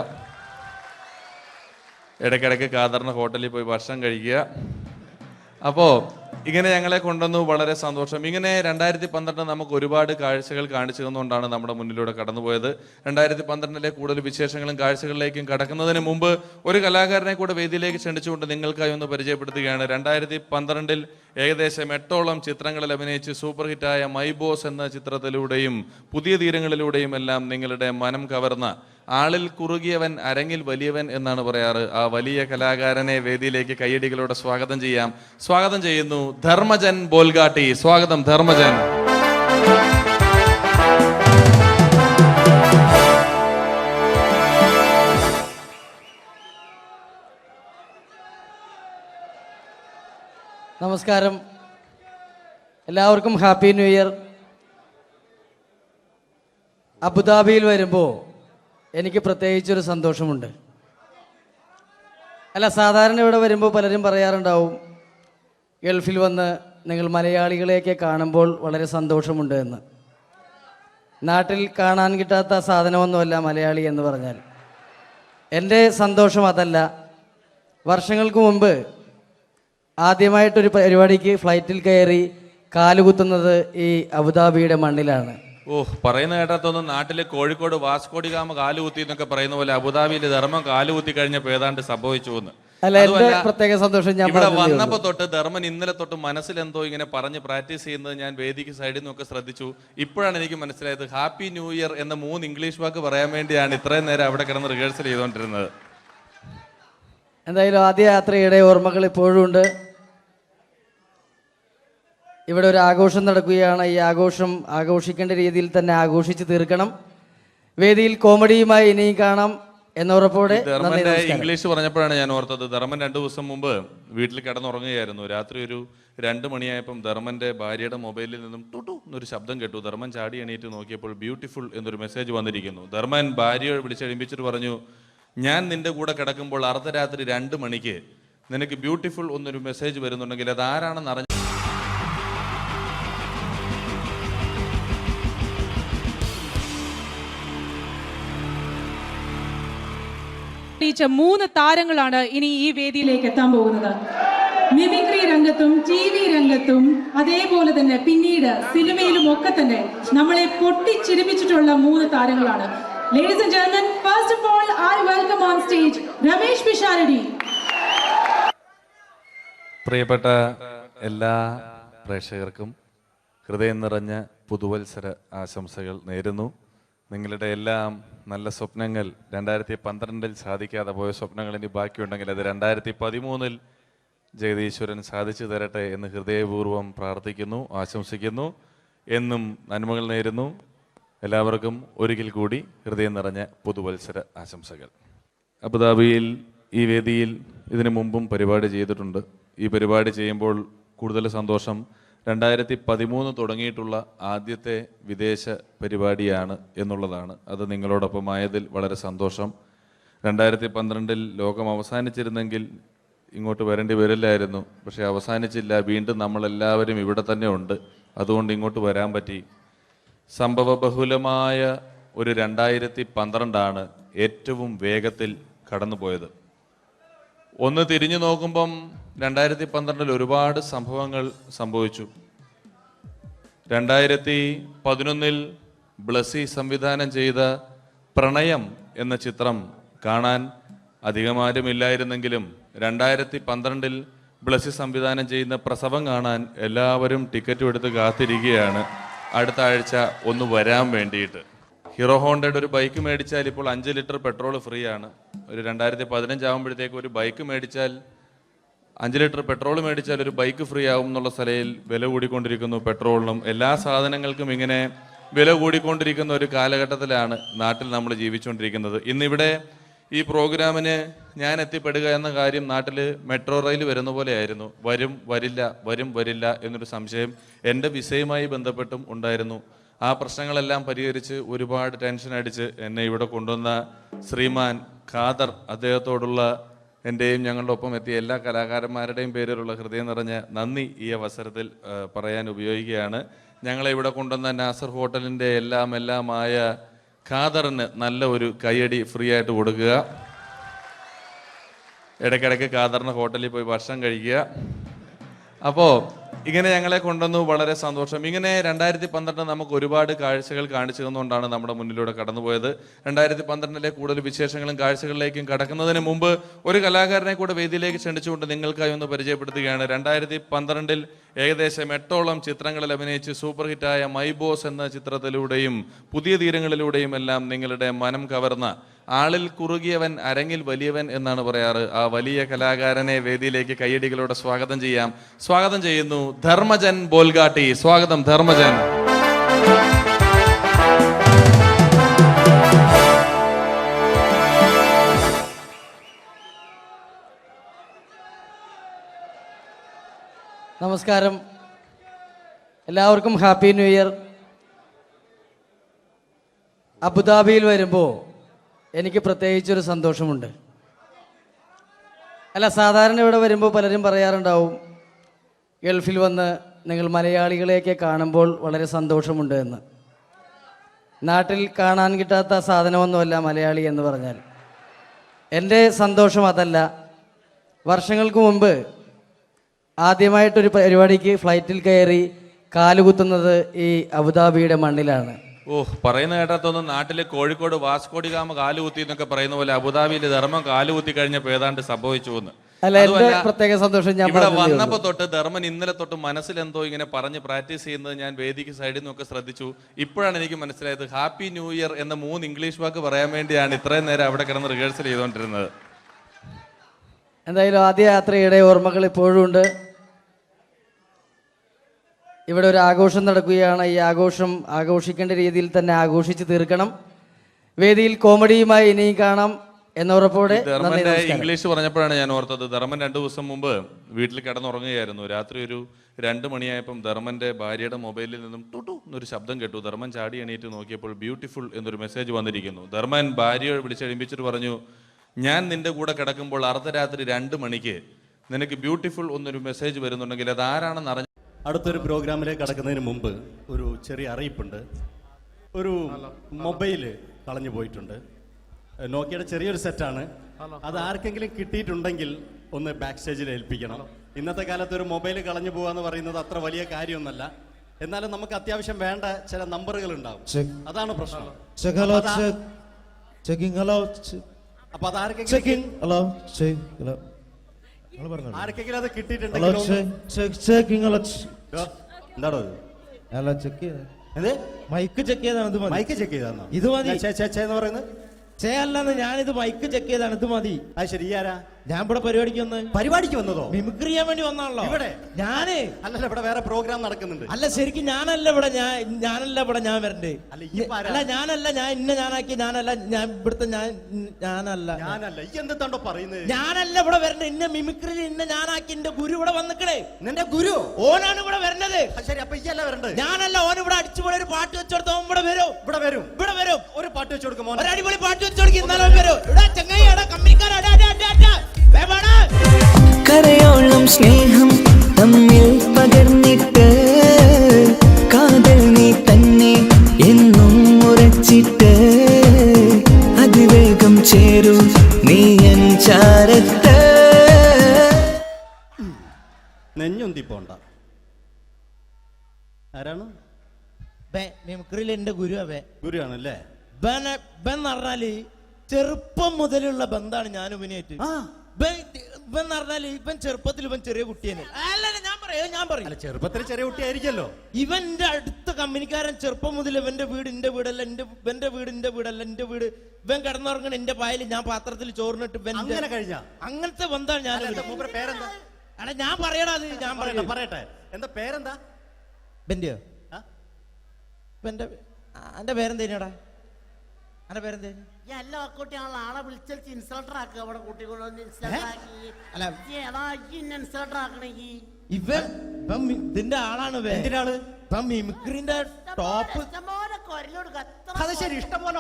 ഇടയ്ക്കിടയ്ക്ക് ഖാദറിന് ഹോട്ടലിൽ പോയി ഭക്ഷണം കഴിക്കുക. അപ്പോൾ ഇങ്ങനെ ഞങ്ങളെ കൊണ്ടുവന്നു, വളരെ സന്തോഷം. ഇങ്ങനെ 2012 നമുക്ക് ഒരുപാട് കാഴ്ചകൾ കാണിച്ചു തന്നുകൊണ്ടാണ് നമ്മുടെ മുന്നിലൂടെ കടന്നുപോയത്. 2012 കൂടുതൽ വിശേഷങ്ങളും കാഴ്ചകളിലേക്കും കടക്കുന്നതിന് മുമ്പ് ഒരു കലാകാരനെ കൂടെ വേദിയിലേക്ക് ക്ഷണിച്ചുകൊണ്ട് നിങ്ങൾക്കായി ഒന്ന് പരിചയപ്പെടുത്തുകയാണ്. 2012 ഏകദേശം 8ഓളം ചിത്രങ്ങളിൽ അഭിനയിച്ച് സൂപ്പർ ഹിറ്റായ മൈ ബോസ് എന്ന ചിത്രത്തിലൂടെയും പുതിയ തീരങ്ങളിലൂടെയും എല്ലാം നിങ്ങളുടെ മനം കവർന്ന, ആളിൽ കുറുകിയവൻ അരങ്ങിൽ വലിയവൻ എന്നാണ് പറയാറ്, ആ വലിയ കലാകാരനെ വേദിയിലേക്ക് കയ്യടികളോടെ സ്വാഗതം ചെയ്യാം. സ്വാഗതം ചെയ്യുന്നു ധർമ്മജൻ ബോൽഗാട്ടി. സ്വാഗതം ധർമ്മജൻ. നമസ്കാരം, എല്ലാവർക്കും ഹാപ്പി ന്യൂ ഇയർ. അബുദാബിയിൽ വരുമ്പോൾ എനിക്ക് പ്രത്യേകിച്ചൊരു സന്തോഷമുണ്ട്. അല്ല, സാധാരണ ഇവിടെ വരുമ്പോൾ പലരും പറയാറുണ്ടാവും, ഗൾഫിൽ വന്ന് നിങ്ങൾ മലയാളികളെയൊക്കെ കാണുമ്പോൾ വളരെ സന്തോഷമുണ്ട് എന്ന്. നാട്ടിൽ കാണാൻ കിട്ടാത്ത സാധനമൊന്നുമല്ല മലയാളി എന്ന് പറഞ്ഞാൽ. എൻ്റെ സന്തോഷം അതല്ല. വർഷങ്ങൾക്ക് മുമ്പ് ആദ്യമായിട്ടൊരു പരിപാടിക്ക് ഫ്ലൈറ്റിൽ കയറി കാലുകുത്തുന്നത് ഈ അബുദാബിയുടെ മണ്ണിലാണ്. പറയുന്ന കേട്ടാത്തൊന്നും നാട്ടിലെ കോഴിക്കോട് വാസ്കോഡിഗാമ കാലുകുത്തി എന്നൊക്കെ പറയുന്ന പോലെ അബുദാബിയിൽ ധർമ്മം കാലുകുത്തി കഴിഞ്ഞപ്പോൾ ഏതാണ്ട് സംഭവിച്ചു എന്ന്. അല്ല, എൻ്റെ പ്രത്യേക സന്തോഷം ഞാൻ ഇവിടെ വന്നപ്പോ തൊട്ട് ധർമ്മൻ ഇന്നലെ തൊട്ട് മനസ്സിലെന്തോ ഇങ്ങനെ പറഞ്ഞ് പ്രാക്ടീസ് ചെയ്യുന്നത് ഞാൻ വേദിക്ക് സൈഡിൽ നിന്നൊക്കെ ശ്രദ്ധിച്ചു. ഇപ്പോഴാണ് എനിക്ക് മനസ്സിലായത് ഹാപ്പി ന്യൂ ഇയർ എന്ന 3 ഇംഗ്ലീഷ് വാക്ക് പറയാൻ വേണ്ടിയാണ് ഇത്രയും നേരം അവിടെ കിടന്ന് റിഹേഴ്സൽ ചെയ്തുകൊണ്ടിരുന്നത്. എന്തായാലും ആദ്യ യാത്രയുടെ ഓർമ്മകൾ ഇപ്പോഴും ഉണ്ട്. ഇവിടെ ഒരു ആഘോഷം നടക്കുകയാണ്. ഈ ആഘോഷം ആഘോഷിക്കേണ്ട രീതിയിൽ തന്നെ ആഘോഷിച്ച് തീർക്കണം. വേദിയിൽ കോമഡിയുമായി ഇനിയും കാണാം എന്നുറപ്പോടെ. ധർമ്മന്റെ ഇംഗ്ലീഷ് പറഞ്ഞപ്പോഴാണ് ഞാൻ ഓർത്തത്, ധർമ്മൻ 2 ദിവസം മുമ്പ് വീട്ടിൽ കിടന്നുറങ്ങുകയായിരുന്നു. രാത്രി ഒരു 2 മണിയായപ്പം ധർമ്മന്റെ ഭാര്യയുടെ മൊബൈലിൽ നിന്നും ടുട്ടു എന്നൊരു ശബ്ദം കേട്ടു. ധർമ്മൻ ചാടി എണീറ്റ് നോക്കിയപ്പോൾ ബ്യൂട്ടിഫുൾ എന്നൊരു മെസ്സേജ് വന്നിരിക്കുന്നു. ധർമ്മൻ ഭാര്യയെ വിളിച്ചെഴുപ്പിച്ചിട്ട് പറഞ്ഞു, ഞാൻ നിന്റെ കൂടെ കിടക്കുമ്പോൾ അർദ്ധരാത്രി 2 മണിക്ക് നിനക്ക് ബ്യൂട്ടിഫുൾ എന്നൊരു മെസ്സേജ് വരുന്നുണ്ടെങ്കിൽ അത് ആരാണെന്ന് അറിഞ്ഞു. പൊട്ടിച്ച 3 താരങ്ങളാണ് ഇനി ഈ വേദിയിലേക്ക് എത്താൻ പോകുന്നത്. മിമിക്രി രംഗത്തും TV രംഗത്തും അതേപോലെ തന്നെ പിന്നീട് സിനിമയിലും ഒക്കെ തന്നെ നമ്മളെ പൊട്ടിച്ചിരിപ്പിച്ചിട്ടുള്ള 3 താരങ്ങളാണ്. Ladies and gentlemen, first of all, I welcome on stage Ramesh Pisharadi. പ്രിയപ്പെട്ട എല്ലാ പ്രേക്ഷകർക്കും ഹൃദയം നിറഞ്ഞ പുതുവത്സര ആശംസകൾ നേരുന്നു. നിങ്ങളുടെ എല്ലാം നല്ല സ്വപ്നങ്ങൾ 2012 സാധിക്കാതെ പോയ സ്വപ്നങ്ങൾ ഇനി ബാക്കിയുണ്ടെങ്കിൽ അത് 2013 ജഗദീശ്വരൻ സാധിച്ചു തരട്ടെ എന്ന് ഹൃദയപൂർവ്വം പ്രാർത്ഥിക്കുന്നു, ആശംസിക്കുന്നു. എന്നും നന്മകൾ നേരുന്നു. എല്ലാവർക്കും ഒരിക്കൽ കൂടി ഹൃദയം നിറഞ്ഞ പുതുവത്സര ആശംസകൾ. അബുദാബിയിൽ ഈ വേദിയിൽ ഇതിനു മുമ്പും പരിപാടി ചെയ്തിട്ടുണ്ട്. ഈ പരിപാടി ചെയ്യുമ്പോൾ കൂടുതൽ സന്തോഷം 2013 തുടങ്ങിയിട്ടുള്ള ആദ്യത്തെ വിദേശ പരിപാടിയാണ് എന്നുള്ളതാണ്. അത് നിങ്ങളോടൊപ്പം ആയതിൽ വളരെ സന്തോഷം. 2012 ലോകം അവസാനിച്ചിരുന്നെങ്കിൽ ഇങ്ങോട്ട് വരേണ്ടി വരില്ലായിരുന്നു. പക്ഷേ അവസാനിച്ചില്ല. വീണ്ടും നമ്മളെല്ലാവരും ഇവിടെ തന്നെ ഉണ്ട്. അതുകൊണ്ട് ഇങ്ങോട്ട് വരാൻ പറ്റി. സംഭവബഹുലമായ ഒരു 2012 ഏറ്റവും വേഗത്തിൽ കടന്നുപോയത്. ഒന്ന് തിരിഞ്ഞു നോക്കുമ്പം 2012 ഒരുപാട് സംഭവങ്ങൾ സംഭവിച്ചു. 2011 ബ്ലസി സംവിധാനം ചെയ്ത പ്രണയം എന്ന ചിത്രം കാണാൻ അധികമാരുമില്ലായിരുന്നെങ്കിലും 2012 ബ്ലസി സംവിധാനം ചെയ്യുന്ന പ്രസവം കാണാൻ എല്ലാവരും ടിക്കറ്റും എടുത്ത് കാത്തിരിക്കുകയാണ് അടുത്ത ആഴ്ച ഒന്ന് വരാൻ വേണ്ടിയിട്ട്. ഹീറോ ഹോണ്ടയുടെ ഒരു ബൈക്ക് മേടിച്ചാൽ ഇപ്പോൾ 5 ലിറ്റർ പെട്രോൾ ഫ്രീ ആണ്. ഒരു 2015 ആകുമ്പോഴത്തേക്ക് ഒരു ബൈക്ക് മേടിച്ചാൽ 5 ലിറ്റർ പെട്രോൾ മേടിച്ചാൽ ഒരു ബൈക്ക് ഫ്രീ ആവും എന്നുള്ള സ്ഥലയിൽ വില കൂടിക്കൊണ്ടിരിക്കുന്നു. പെട്രോളിനും എല്ലാ സാധനങ്ങൾക്കും ഇങ്ങനെ വില കൂടിക്കൊണ്ടിരിക്കുന്ന ഒരു കാലഘട്ടത്തിലാണ് നാട്ടിൽ നമ്മൾ ജീവിച്ചുകൊണ്ടിരിക്കുന്നത്. ഇന്നിവിടെ ഈ പ്രോഗ്രാമിന് ഞാൻ എത്തിപ്പെടുക എന്ന കാര്യം നാട്ടിൽ മെട്രോ റെയിൽ വരുന്ന പോലെ ആയിരുന്നു. വരും വരില്ല എന്നൊരു സംശയം എൻ്റെ വിസയുമായി ബന്ധപ്പെട്ടും ഉണ്ടായിരുന്നു. ആ പ്രശ്നങ്ങളെല്ലാം പരിഹരിച്ച് ഒരുപാട് ടെൻഷൻ അടിച്ച് എന്നെ ഇവിടെ കൊണ്ടുവന്ന ശ്രീമാൻ ഖാദർ, അദ്ദേഹത്തോടുള്ള എൻ്റെയും ഞങ്ങളുടെ ഒപ്പം എത്തിയ എല്ലാ കലാകാരന്മാരുടെയും പേരിലുള്ള ഹൃദയം നിറഞ്ഞ നന്ദി ഈ അവസരത്തിൽ പറയാൻ ഉപയോഗിക്കുകയാണ്. ഞങ്ങളെ ഇവിടെ കൊണ്ടുവന്ന നാസർ ഹോട്ടലിൻ്റെ എല്ലാമായ ഖാദറിന് നല്ല ഒരു കയ്യടി ഫ്രീ ആയിട്ട് കൊടുക്കുക. ഇടയ്ക്കിടയ്ക്ക് ഖാദറിന് ഹോട്ടലിൽ പോയി ഭക്ഷണം കഴിക്കുക. അപ്പോൾ ഇങ്ങനെ ഞങ്ങളെ കൊണ്ടുവന്നു, വളരെ സന്തോഷം. ഇങ്ങനെ 2012 നമുക്ക് ഒരുപാട് കാഴ്ചകൾ കാണിച്ചു തന്നുകൊണ്ടാണ് നമ്മുടെ മുന്നിലൂടെ കടന്നുപോയത്. 2012 കൂടുതൽ വിശേഷങ്ങളും കാഴ്ചകളിലേക്കും കടക്കുന്നതിന് മുമ്പ് ഒരു കലാകാരനെ കൂടെ വേദിയിലേക്ക് ക്ഷണിച്ചുകൊണ്ട് നിങ്ങൾക്കായി ഒന്ന് പരിചയപ്പെടുത്തുകയാണ്. 2012 ഏകദേശം 8ഓളം ചിത്രങ്ങളിൽ അഭിനയിച്ച് സൂപ്പർ ഹിറ്റായ മൈ ബോസ് എന്ന ചിത്രത്തിലൂടെയും പുതിയ തീരങ്ങളിലൂടെയും എല്ലാം നിങ്ങളുടെ മനം കവർന്ന, ആളിൽ കുറുകിയവൻ അരങ്ങിൽ വലിയവൻ എന്നാണ് പറയാറ്, ആ വലിയ കലാകാരനെ വേദിയിലേക്ക് കയ്യടികളോടെ സ്വാഗതം ചെയ്യാം. സ്വാഗതം ചെയ്യുന്നു ധർമ്മജൻ ബോൽഗാട്ടി. സ്വാഗതം ധർമ്മജൻ. നമസ്കാരം, എല്ലാവർക്കും ഹാപ്പി ന്യൂ ഇയർ. അബുദാബിയിൽ വരുമ്പോൾ എനിക്ക് പ്രത്യേകിച്ചൊരു സന്തോഷമുണ്ട്. അല്ല, സാധാരണ ഇവിടെ വരുമ്പോൾ പലരും പറയാറുണ്ടാവും, ഗൾഫിൽ വന്ന് നിങ്ങൾ മലയാളികളെയൊക്കെ കാണുമ്പോൾ വളരെ സന്തോഷമുണ്ട് എന്ന്. നാട്ടിൽ കാണാൻ കിട്ടാത്ത സാധനമൊന്നുമല്ല മലയാളി എന്ന് പറഞ്ഞാൽ. എൻ്റെ സന്തോഷം അതല്ല. വർഷങ്ങൾക്ക് മുമ്പ് ആദ്യമായിട്ടൊരു പരിപാടിക്ക് ഫ്ലൈറ്റിൽ കയറി കാലുകുത്തുന്നത് ഈ അബുദാബിയുടെ മണ്ണിലാണ്. പറയുന്ന കേട്ടാത്തൊന്നും നാട്ടിലെ കോഴിക്കോട് വാസ്കോഡിഗാമ കാലുകുത്തി എന്നൊക്കെ പറയുന്ന പോലെ അബുദാബിയിൽ ധർമ്മം കാലുകുത്തി കഴിഞ്ഞപ്പോൾ ഏതാണ്ട് സംഭവിച്ചു എന്ന്. അല്ല, എൻ്റെ പ്രത്യേക സന്തോഷം ഞാൻ ഇവിടെ വന്നപ്പോ തൊട്ട് ധർമ്മൻ ഇന്നലെ തൊട്ട് മനസ്സിലെന്തോ ഇങ്ങനെ പറഞ്ഞ് പ്രാക്ടീസ് ചെയ്യുന്നത് ഞാൻ വേദിക്ക് സൈഡിൽ നിന്നൊക്കെ ശ്രദ്ധിച്ചു. ഇപ്പോഴാണ് എനിക്ക് മനസ്സിലായത് ഹാപ്പി ന്യൂ ഇയർ എന്ന 3 ഇംഗ്ലീഷ് വാക്ക് പറയാൻ വേണ്ടിയാണ് ഇത്രയും നേരം അവിടെ കിടന്ന് റിഹേഴ്സൽ ചെയ്തുകൊണ്ടിരുന്നത്. എന്തായാലും ആദ്യ യാത്രയുടെ ഓർമ്മകൾ ഇപ്പോഴും ഉണ്ട്. ഇവിടെ ഒരു ആഘോഷം നടക്കുകയാണ്. ഈ ആഘോഷം ആഘോഷിക്കേണ്ട രീതിയിൽ തന്നെ ആഘോഷിച്ച് തീർക്കണം. വേദിയിൽ കോമഡിയുമായി ഇനിയും കാണാം എന്നുറപ്പോടെ. ധർമ്മന്റെ ഇംഗ്ലീഷ് പറഞ്ഞപ്പോഴാണ് ഞാൻ ഓർത്തത്, ധർമ്മൻ 2 ദിവസം മുമ്പ് വീട്ടിൽ കിടന്നുറങ്ങുകയായിരുന്നു. രാത്രി ഒരു 2 മണിയായപ്പം ധർമ്മന്റെ ഭാര്യയുടെ മൊബൈലിൽ നിന്നും ടുട്ടു എന്നൊരു ശബ്ദം കേട്ടു. ധർമ്മൻ ചാടി എണീറ്റ് നോക്കിയപ്പോൾ ബ്യൂട്ടിഫുൾ എന്നൊരു മെസ്സേജ് വന്നിരിക്കുന്നു. ധർമ്മൻ ഭാര്യയെ വിളിച്ചെഴുപ്പിച്ചിട്ട് പറഞ്ഞു, ഞാൻ നിന്റെ കൂടെ കിടക്കുമ്പോൾ അർദ്ധരാത്രി 2 മണിക്ക് നിനക്ക് ബ്യൂട്ടിഫുൾ എന്നൊരു മെസ്സേജ് വരുന്നുണ്ടെങ്കിൽ അത് ആരാണെന്ന് അറിഞ്ഞു. അടുത്തൊരു പ്രോഗ്രാമിലേക്ക് കടക്കുന്നതിന് മുമ്പ് ഒരു ചെറിയ അറിയിപ്പുണ്ട്. ഒരു മൊബൈൽ കളഞ്ഞു പോയിട്ടുണ്ട്. നോക്കിയുടെ ചെറിയൊരു സെറ്റാണ്. അത് ആർക്കെങ്കിലും കിട്ടിയിട്ടുണ്ടെങ്കിൽ ഒന്ന് ബാക്ക് സ്റ്റേജിൽ ഏൽപ്പിക്കണം. ഇന്നത്തെ കാലത്ത് ഒരു മൊബൈൽ കളഞ്ഞു പോകാന്ന് പറയുന്നത് അത്ര വലിയ കാര്യമൊന്നുമല്ല. എന്നാലും നമുക്ക് അത്യാവശ്യം വേണ്ട ചില നമ്പറുകൾ ഉണ്ടാവും. അതാണ് പ്രശ്നം. അപ്പൊ അത് ആർക്കെങ്കിലും അത് കിട്ടിയിട്ടുണ്ടെങ്കിൽ എന്താണോ മൈക്ക് ചെക്ക് ചെയ്താണ്. മൈക്ക് ചെക്ക് ചെയ്താണോ? ഇത് മതി. എന്ന് പറയുന്നത് അല്ലെന്ന് ഞാനിത് മൈക്ക് ചെക്ക് ചെയ്താണ്. ഇത് മതി. അത് ശരി. ആരാ? ഞാൻ ഇവിടെ പരിപാടിക്ക് വന്നതോ? മിമിക്രി ചെയ്യാൻ വേണ്ടി വന്നാണല്ലോ ഇവിടെ. ഞാന് അല്ലല്ല, ഇവിടെ വേറെ പ്രോഗ്രാം നടക്കുന്നുണ്ട്. അല്ല, ശരിക്കും ഞാനല്ല ഇവിടെ. ഞാൻ വരണ്ടേ? അല്ല, ഞാനല്ല. ഞാനാക്കി. ഞാനല്ല. ഞാൻ ഇവിടുത്തെ ഞാനല്ല. എന്തെത്താണ്ടോ പറയുന്നത്? ഞാനല്ല ഇവിടെ വരണ്ടേ. ഇന്ന മിമിക്രി ഞാനാക്കി. എന്റെ ഗുരു ഇവിടെ വന്നിക്കണേ. നിന്റെ ഗുരു ഓനാണ് ഇവിടെ വരണത്. ശരി, അപ്പൊ ഇയല്ല വരണ്ടേ? ഞാനല്ല. ഓൻ ഇവിടെ അടിച്ചുപോലെ ഒരു പാട്ട് വെച്ചെടുത്ത ഓൻ ഇവിടെ വരും. ഒരു പാട്ട് വെച്ചു കൊടുക്കും. ഒരു അടിപൊളി പാട്ട് വെച്ചു കൊടുക്കും. എന്നാലും വരും. ഇവിടെ ചങ്ങായി കമ്പനിക്കാരാ. കരയോളം സ്നേഹം തമ്മിൽ പകർന്നിട്ട് കാതൽ നീ തന്നെ എന്നും ഉറച്ചിട്ട് അതിവേഗം ചേരും നീ എൻ ചാരത്ത്. നെഞ്ഞൊന്തി പോണ്ട. ആരാണ്? മിമിക്രിയിൽ എന്റെ ഗുരുവാണല്ലേ? ബൻ പറഞ്ഞാല് ചെറുപ്പം മുതലുള്ള ബന്ധാണ് ഞാൻ ഇവനായിട്ട്. ഇവൻ പറഞ്ഞാല് ഇവൻ ചെറുപ്പത്തിൽ ഇവൻ ചെറിയ കുട്ടിയാണ്. ഞാൻ പറയും ചെറുപ്പത്തിൽ ചെറിയ കുട്ടിയായിരിക്കല്ലോ. ഇവന്റെ അടുത്ത കമ്പനിക്കാരൻ ചെറുപ്പം മുതൽ ഇവന്റെ വീട് എന്റെ വീടല്ല, എന്റെ വീട്. ഇവൻ കിടന്നുറങ്ങണ എന്റെ പായല് ഞാൻ പാത്രത്തിൽ ചോറിനിട്ട് അങ്ങനത്തെ ബന്ധാണ് ഞാൻ. പേരെന്താ? എടാ ഞാൻ പറയടാ. അത് ഞാൻ പറയട്ടെ. എന്താ പേരെന്താ? ബെന്റിയോ? എന്റെ പേരെന്തേനാടാ? എന്റെ പേരെന്തേനു? എല്ലാ കുട്ടികളെ ആളെ വിളിച്ചു ഇൻസൾട്ടർ ആക്കുക. അവിടെ കുട്ടികളൊന്ന് ഇൻസൾട്ടർ ആക്കണെങ്കിൽ ഇതിന്റെ ആളാണ്. മിമിക്രിന്റെ ടോപ്പ്. അത് ശരി. ഇഷ്ടംപോലെ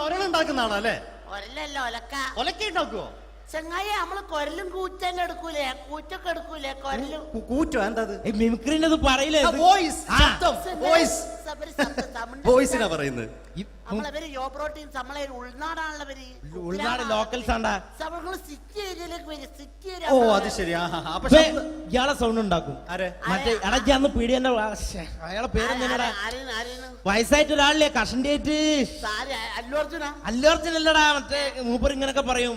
ഒരളുണ്ടാക്കുന്ന ആളല്ലേ? ഒരലല്ല, ഒലക്ക ഉണ്ടാക്കുവോ? ചെങ്ങായി നമ്മള് കൊരലും കൂറ്റെല്ലാം എടുക്കൂലേ? കൂറ്റൊക്കെ എടുക്കൂലേ? കൊരലും കൂറ്റോ? എന്താ മിമിക്രിന്റെ പറയില്ലേ? വോയിസിനാ പറയുന്നത്. നമ്മളവര് യോപ്രോട്ടീൻ നമ്മളെ ഉൾനാടാണല്ലോ. ഉൾനാട് ലോക്കൽസ് ആണ്ടാ. സിറ്റി ഏരിയയിലേക്ക് വരും. City area. ഓ, അത് ശരി. ഇയാളെ സൗണ്ട് ഉണ്ടാക്കും. മറ്റേ ഇടയ്ക്കാന്ന് പീടിയന്റെ അയാളെ പേരെന്താ? വയസ്സായിട്ട് ഒരാളില്ലേ? കഷന്റെ അല്ലു അർജുൻ അല്ലടാ. മറ്റേ മൂപ്പർ ഇങ്ങനൊക്കെ പറയും.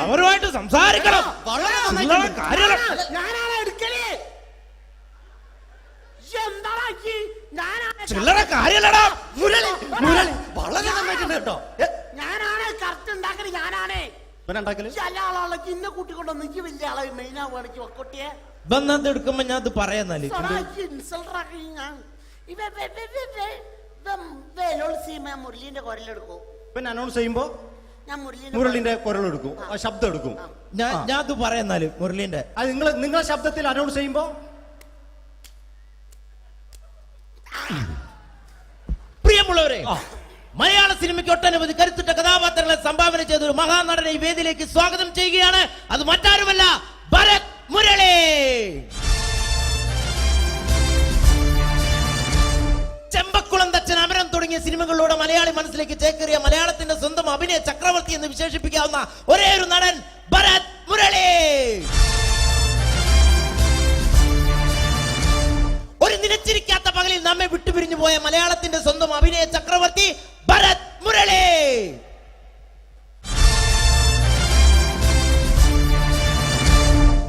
അവരുമായിട്ട് സംസാരിക്കണം. ചില്ലറ കാര്യല്ലടാ. വളരെ നന്നായിട്ടുണ്ട് കേട്ടോ. ഞാനാണ് കറക്റ്റ് ഉണ്ടാക്കല്. ഞാനാണ് ഇന്ന കൂട്ടിക്കൊണ്ടൊന്നും എനിക്ക് വലിയ ആളെ മെയിൻ ആവുകയാണെങ്കിൽ ഒക്കൊട്ടിയെ ബന്ധം എടുക്കുമ്പോ ഞാൻ അത് പറയാന്നാല് മുരളീന്റെ കുരലെടുക്കും. പിന്നെ അനൗൺസ് ചെയ്യുമ്പോ ഞാൻ മുരളിന്റെ കുരലെടുക്കും, ശബ്ദം എടുക്കും. ഞാൻ അത് പറയാന്നാല് മുരളീന്റെ അത് നിങ്ങളെ ശബ്ദത്തിൽ അനൗൺസ് ചെയ്യുമ്പോ. പ്രിയമുള്ളവരെ, മലയാള സിനിമയ്ക്ക് ഒട്ടനവധി കരുത്തുറ്റ കഥാപാത്രങ്ങളെ സംഭാവന ചെയ്ത ഒരു മഹാനടനെ ഈ വേദിയിലേക്ക് സ്വാഗതം ചെയ്യുകയാണ്. അത് മറ്റാരുമല്ല, ഭരത് മുരളി. ചെമ്പക്കുളം തച്ചൻ, അമരം തുടങ്ങിയ സിനിമകളിലൂടെ മലയാളി മനസ്സിലേക്ക് ചേക്കേറിയ മലയാളത്തിന്റെ സ്വന്തം അഭിനയ ചക്രവർത്തി എന്ന് വിശേഷിപ്പിക്കാവുന്ന ഒരേ ഒരു നടൻ ഭരത് മുരളി. ഒരു നിലച്ചിരിക്കാത്ത പകലിൽ നമ്മെ വിട്ടുപിരിഞ്ഞു പോയ മലയാളത്തിന്റെ സ്വന്തം അഭിനയ ചക്രവർത്തി ഭരത് മുരളി.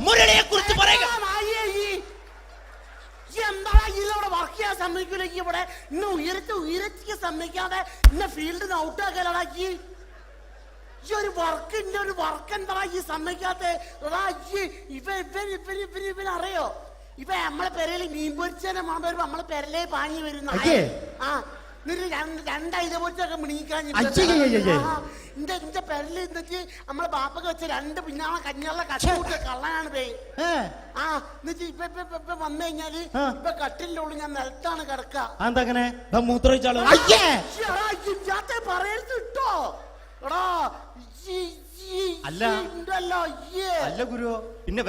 മുരളിയെ കുറിച്ച് പറയുക. ഇവിടെ വർക്ക് ചെയ്യാൻ സമ്മതിക്കൂല. ഇവിടെ ഇന്ന് ഉയരത്തിക്ക് സമ്മതിക്കാതെ ഇന്ന ഫീൽഡിൽ നിന്ന് ഔട്ടാക്കലാക്കി. ഈ ഒരു വർക്ക് എന്താ ഈ സമ്മതിക്കാത്ത? ഇവനറിയോ? ഇപ്പൊ നമ്മളെ പെരയില് മീൻ പൊരിച്ചതിനെ മണം വരുമ്പോ നമ്മളെ പെരലേ പാഞ്ഞു വരുന്ന രണ്ടൈല പൊരിച്ചൊക്കെ മിണിക്കാഞ്ഞ എന്റെ പെരല് എന്നിട്ട് നമ്മളെ ബാപ്പൊക്കെ വെച്ച രണ്ട് പിന്നാളെ കഞ്ഞുള്ള കഷ്ട കള്ളനാണ് പേ. എന്നിട്ട് ഇപ്പൊ വന്നു കഴിഞ്ഞാല് ഇപ്പൊ കട്ടിലിന്റെ ഉള്ളിൽ ഞാൻ നിലത്താണ് കിടക്കുക. മൂത്രമൊഴിച്ചാലോ പറയരുത് കിട്ടോ എടാ. അല്ല ഗുരു, പിന്നെ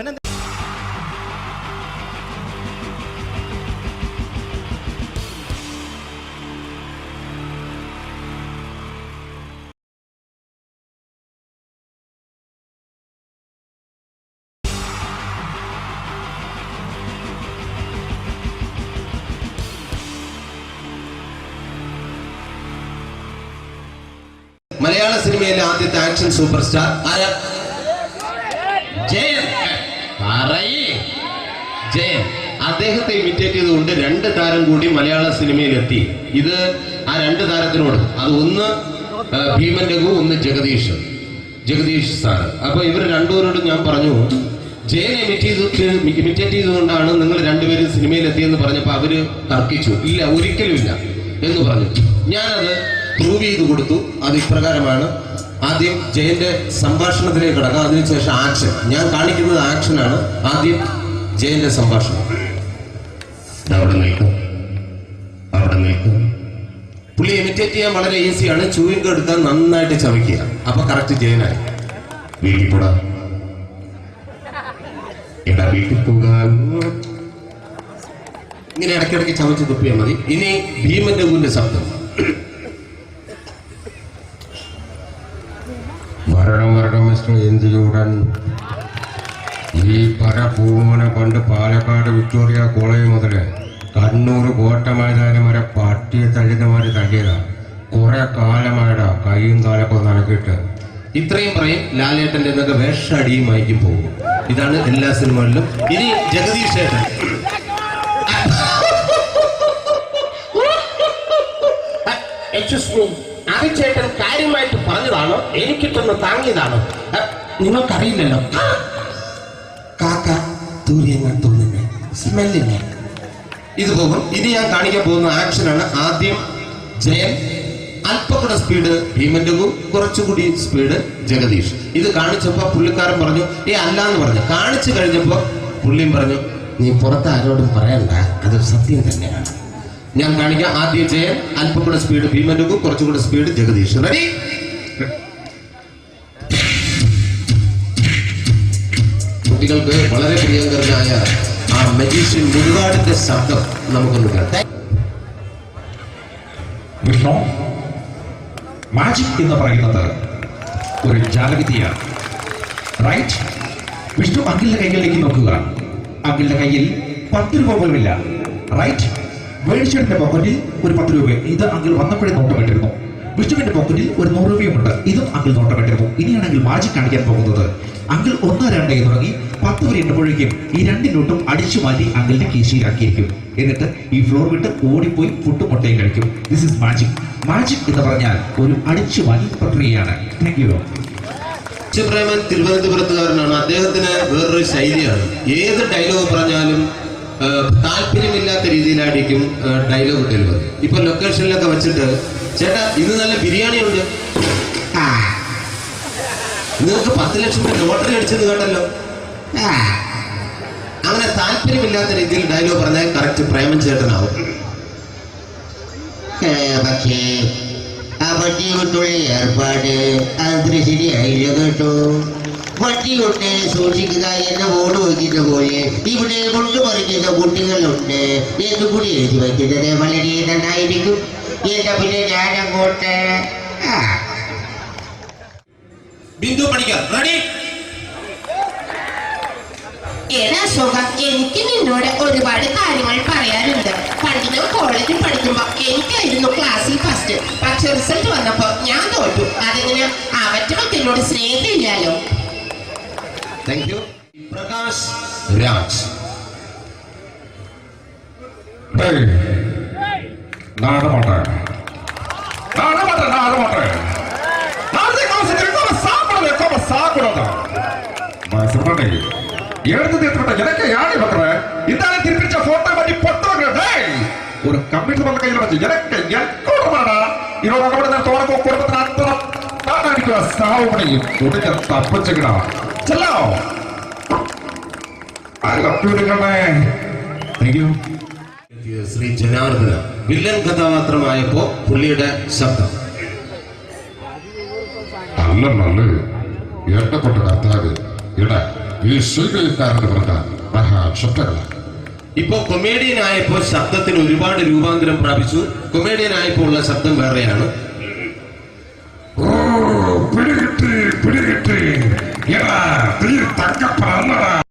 മലയാള സിനിമയിലെ ആദ്യത്തെ ആക്ഷൻ സൂപ്പർ സ്റ്റാർ ആരാ? ജയൻ. ജയൻ. അദ്ദേഹത്തെ ഇമിറ്റേറ്റ് ചെയ്തുകൊണ്ട് 2 താരം കൂടി മലയാള സിനിമയിലെത്തി. ഇത് ആ 2 താരത്തിനോട്, അത് ഒന്ന് ഭീമൻ രഘു, ഒന്ന് ജഗദീഷ് സാറ്. അപ്പൊ ഇവർ രണ്ടുപേരോടും ഞാൻ പറഞ്ഞു, ജയനെ ഇമിറ്റേറ്റ് ചെയ്തുകൊണ്ടാണ് നിങ്ങൾ രണ്ടുപേരും സിനിമയിലെത്തിയെന്ന് പറഞ്ഞപ്പോൾ അവര് തർക്കിച്ചു. ഇല്ല, ഒരിക്കലും ഇല്ല എന്ന് പറഞ്ഞു. ഞാനത് പ്രൂവ് ചെയ്ത് കൊടുത്തു. അത് ഇപ്രകാരമാണ്. ആദ്യം ജയന്റെ സംഭാഷണത്തിലേക്ക് കിടക്കാം, അതിനുശേഷം ആക്ഷൻ. ഞാൻ കാണിക്കുന്നത് ആക്ഷനാണ്. ആദ്യം ജയന്റെ സംഭാഷണം. അവിടെ നിൽക്കും. പുള്ളി ഇമിറ്റേറ്റ് ചെയ്യാൻ വളരെ ഈസിയാണ്. ചൂയിങ് എടുത്താൽ നന്നായിട്ട് ചവയ്ക്കുക. അപ്പൊ കറക്റ്റ് ജയനായി. വീട്ടിൽ പോടാ, എടാ വീട്ടിൽ പോകാൻ. ഇങ്ങനെ ഇടയ്ക്കിടയ്ക്ക് ചവച്ച് തുപ്പിയാൽ മതി. ഇനി ഭീമൻ രഘുവിന്റെ ശബ്ദം. വരണം മിസ്റ്റർ ഇന്ത്യയുടൻ. ഈ പരപൂമനെ കൊണ്ട് പാലക്കാട് വിക്ടോറിയ കോളേജ് മുതൽ കണ്ണൂർ കോട്ട മൈതാനം വരെ പട്ടിയെ തള്ളുന്നമാര് തള്ളിയതാ. കുറെ കാലമായടാ കൈയും കാലൊക്കെ നടക്കിയിട്ട്. ഇത്രയും പറയും. ലാലേട്ടന്റെ എന്നൊക്കെ വേഷടിയുമായിരിക്കും പോകും. ഇതാണ് എല്ലാ സിനിമകളിലും. ഇനി ജഗദീഷ് ഏട്ടൻ. ചേട്ടൻ കാര്യമായിട്ട് പറഞ്ഞതാണോ എനിക്കിട്ടൊന്ന് താങ്ങിയതാണോ? നിങ്ങൾക്കറിയില്ലല്ലോ. കാക്ക തൂര്യങ്ങൾ തോന്നുന്നു, സ്മെല്ലിനെ. ഇത് പോകും. ഇനി ഞാൻ കാണിക്കാൻ പോകുന്ന ആക്ഷനാണ്. ആദ്യം ജയൻ, അല്പം കൂടെ സ്പീഡ് ഭീമൻ രഘു, കുറച്ചുകൂടി സ്പീഡ് ജഗദീഷ്. ഇത് കാണിച്ചപ്പോ പുള്ളിക്കാരൻ പറഞ്ഞു അല്ലാന്ന് പറഞ്ഞു. കാണിച്ചു കഴിഞ്ഞപ്പോ പുള്ളിയും പറഞ്ഞു നീ പുറത്ത് ആരോടും പറയണ്ട, അത് സത്യം തന്നെയാണ്. ഞാൻ കാണിക്കാം. ആദ്യം ജയൻ, അല്പം കൂടെ സ്പീഡ് ഭീമൻ രഘു, കുറച്ചുകൂടെ സ്പീഡ് ജഗദീഷ്. റെഡി? കുട്ടികൾക്ക് വളരെ പ്രിയങ്കരനായ ആ മജീഷ്യൻ മുരുകാടിന്റെ ശബ്ദം നമുക്കൊന്ന് കേൾക്കാം. വിഷ്ണു, മാജിക് എന്ന് പറയുന്നത് ഒരു ജാലവിദ്യയാണ്. റൈറ്റ്? വിഷ്ണു അങ്കിളിന്റെ കൈകളിലേക്ക് നോക്കുക. അങ്കിളിന്റെ കയ്യിൽ 10 രൂപ പോലുമില്ല. റൈറ്റ്? വേണിച്ചേട്ടന്റെ പോക്കറ്റിൽ ഒരു 10 രൂപ. ഇത് അങ്കിൾ വന്നപ്പോഴേ നോട്ടമിട്ടിരുന്നു. വിഷ്ണുവിന്റെ പോക്കറ്റിൽ ഒരു 100 രൂപയുമുണ്ട്. ഇതും അങ്കിൾ നോട്ടമിട്ടിരുന്നു. ഇനിയാണെങ്കിൽ മാജിക് കാണിക്കാൻ പോകുന്നത്. അങ്കിൾ 1, 2 തുടങ്ങി 10 വരെ എണ്ണുമ്പോഴേക്കും ഈ 2 നോട്ടും അടിച്ചു മാറ്റി അങ്കിളിന്റെ കീശയിലാക്കിയിരിക്കും. എന്നിട്ട് ഈ ഫ്ലോർ വിട്ട് ഓടിപ്പോയി പുട്ടും മുട്ടയും കഴിക്കും. This is magic. മാജിക് എന്ന് പറഞ്ഞാൽ ഒരു അടിച്ചു മാറ്റി പ്രക്രിയയാണ്. Thank you. പ്രേമൻ തിരുവനന്തപുരത്തുകാരനാണ്. അദ്ദേഹത്തിന് വേറൊരു ശൈലിയാണ്. ഏത് ഡയലോഗ് പറഞ്ഞാലും താല്പര്യമില്ലാത്ത രീതിയിലായിരിക്കും ഡയലോഗ് ഡെലിവറി. ഇപ്പൊ ലൊക്കേഷനിലൊക്കെ വെച്ചിട്ട് ചേട്ടാ ഇന്ന് നല്ല ബിരിയാണി ഉണ്ട്, നിങ്ങൾക്ക് 10 ലക്ഷം ലോട്ടറി അടിച്ചെന്ന് കേട്ടല്ലോ. അങ്ങനെ താല്പര്യമില്ലാത്ത രീതിയിൽ ഡയലോഗ് പറഞ്ഞാൽ കറക്റ്റ് പ്രേമൻ ചേട്ടനാവും. പക്ഷേ ആ വട്ടി കൊണ്ടുള്ള ഏർപ്പാട് അത്ര ശരിയായില്ല കേട്ടോ. വട്ടി കൊണ്ട് സൂക്ഷിക്കുക എന്ന ബോർഡ് വയ്ക്കുന്ന പോലെ ഇവിടെ കൊണ്ടുപറിക്കുന്ന കുട്ടികളുണ്ട് എന്ന് കൂടി എഴുതി വയ്ക്കുന്നത് വളരെ നന്നായിരിക്കും. എന്നാ പിന്നെ ഞാൻ അങ്ങോട്ട് ബിന്ദു പണിക്കർ. റെഡി? എനിക്ക് നിന്നോട് ഒരുപാട് കാര്യങ്ങൾ പറയാനുണ്ട്. പണ്ട് ഞാൻ കോളേജിൽ പഠിക്കുമ്പോ എനിക്കായിരുന്നു ക്ലാസ്സിൽ ഫസ്റ്റ്. പക്ഷെ റിസൾട്ട് വന്നപ്പോ ഞാൻ തോറ്റു. അതിന് അവറ്റൊക്കെ എന്നോട് സ്നേഹമില്ലല്ലോ. Thank you. പ്രകാശ് രാജ്. ஒரு கம்ப்யூட்டர் பண்ண கையில் வச்சு எனக்கு எக்கோடமாடா இதோட கூட தோணப்போ குடும்பത്തിന് അത്ര സാവ് പണിയും ഒടുക്ക തപ്പിച്ചെടാ ചെല്ലോ ശ്രീ ജനാർദ്ദന വില്ലൻ കഥാപാത്രമായപ്പോ പുള്ളിയുടെ ശബ്ദം. നല്ല നല്ല ഏട്ടപ്പെട്ട കർത്താവ് ഇടാ ഈ സ്വീകരിക്കാരെന്ന് പറഞ്ഞാൽ മഹാശക്തരല്ല. ഇപ്പൊ കൊമേഡിയൻ ആയപ്പോ ശബ്ദത്തിന് ഒരുപാട് രൂപാന്തരം പ്രാപിച്ചു. കൊമേഡിയൻ ആയപ്പോ ഉള്ള ശബ്ദം വേറെയാണ്. പിടികിട്ടി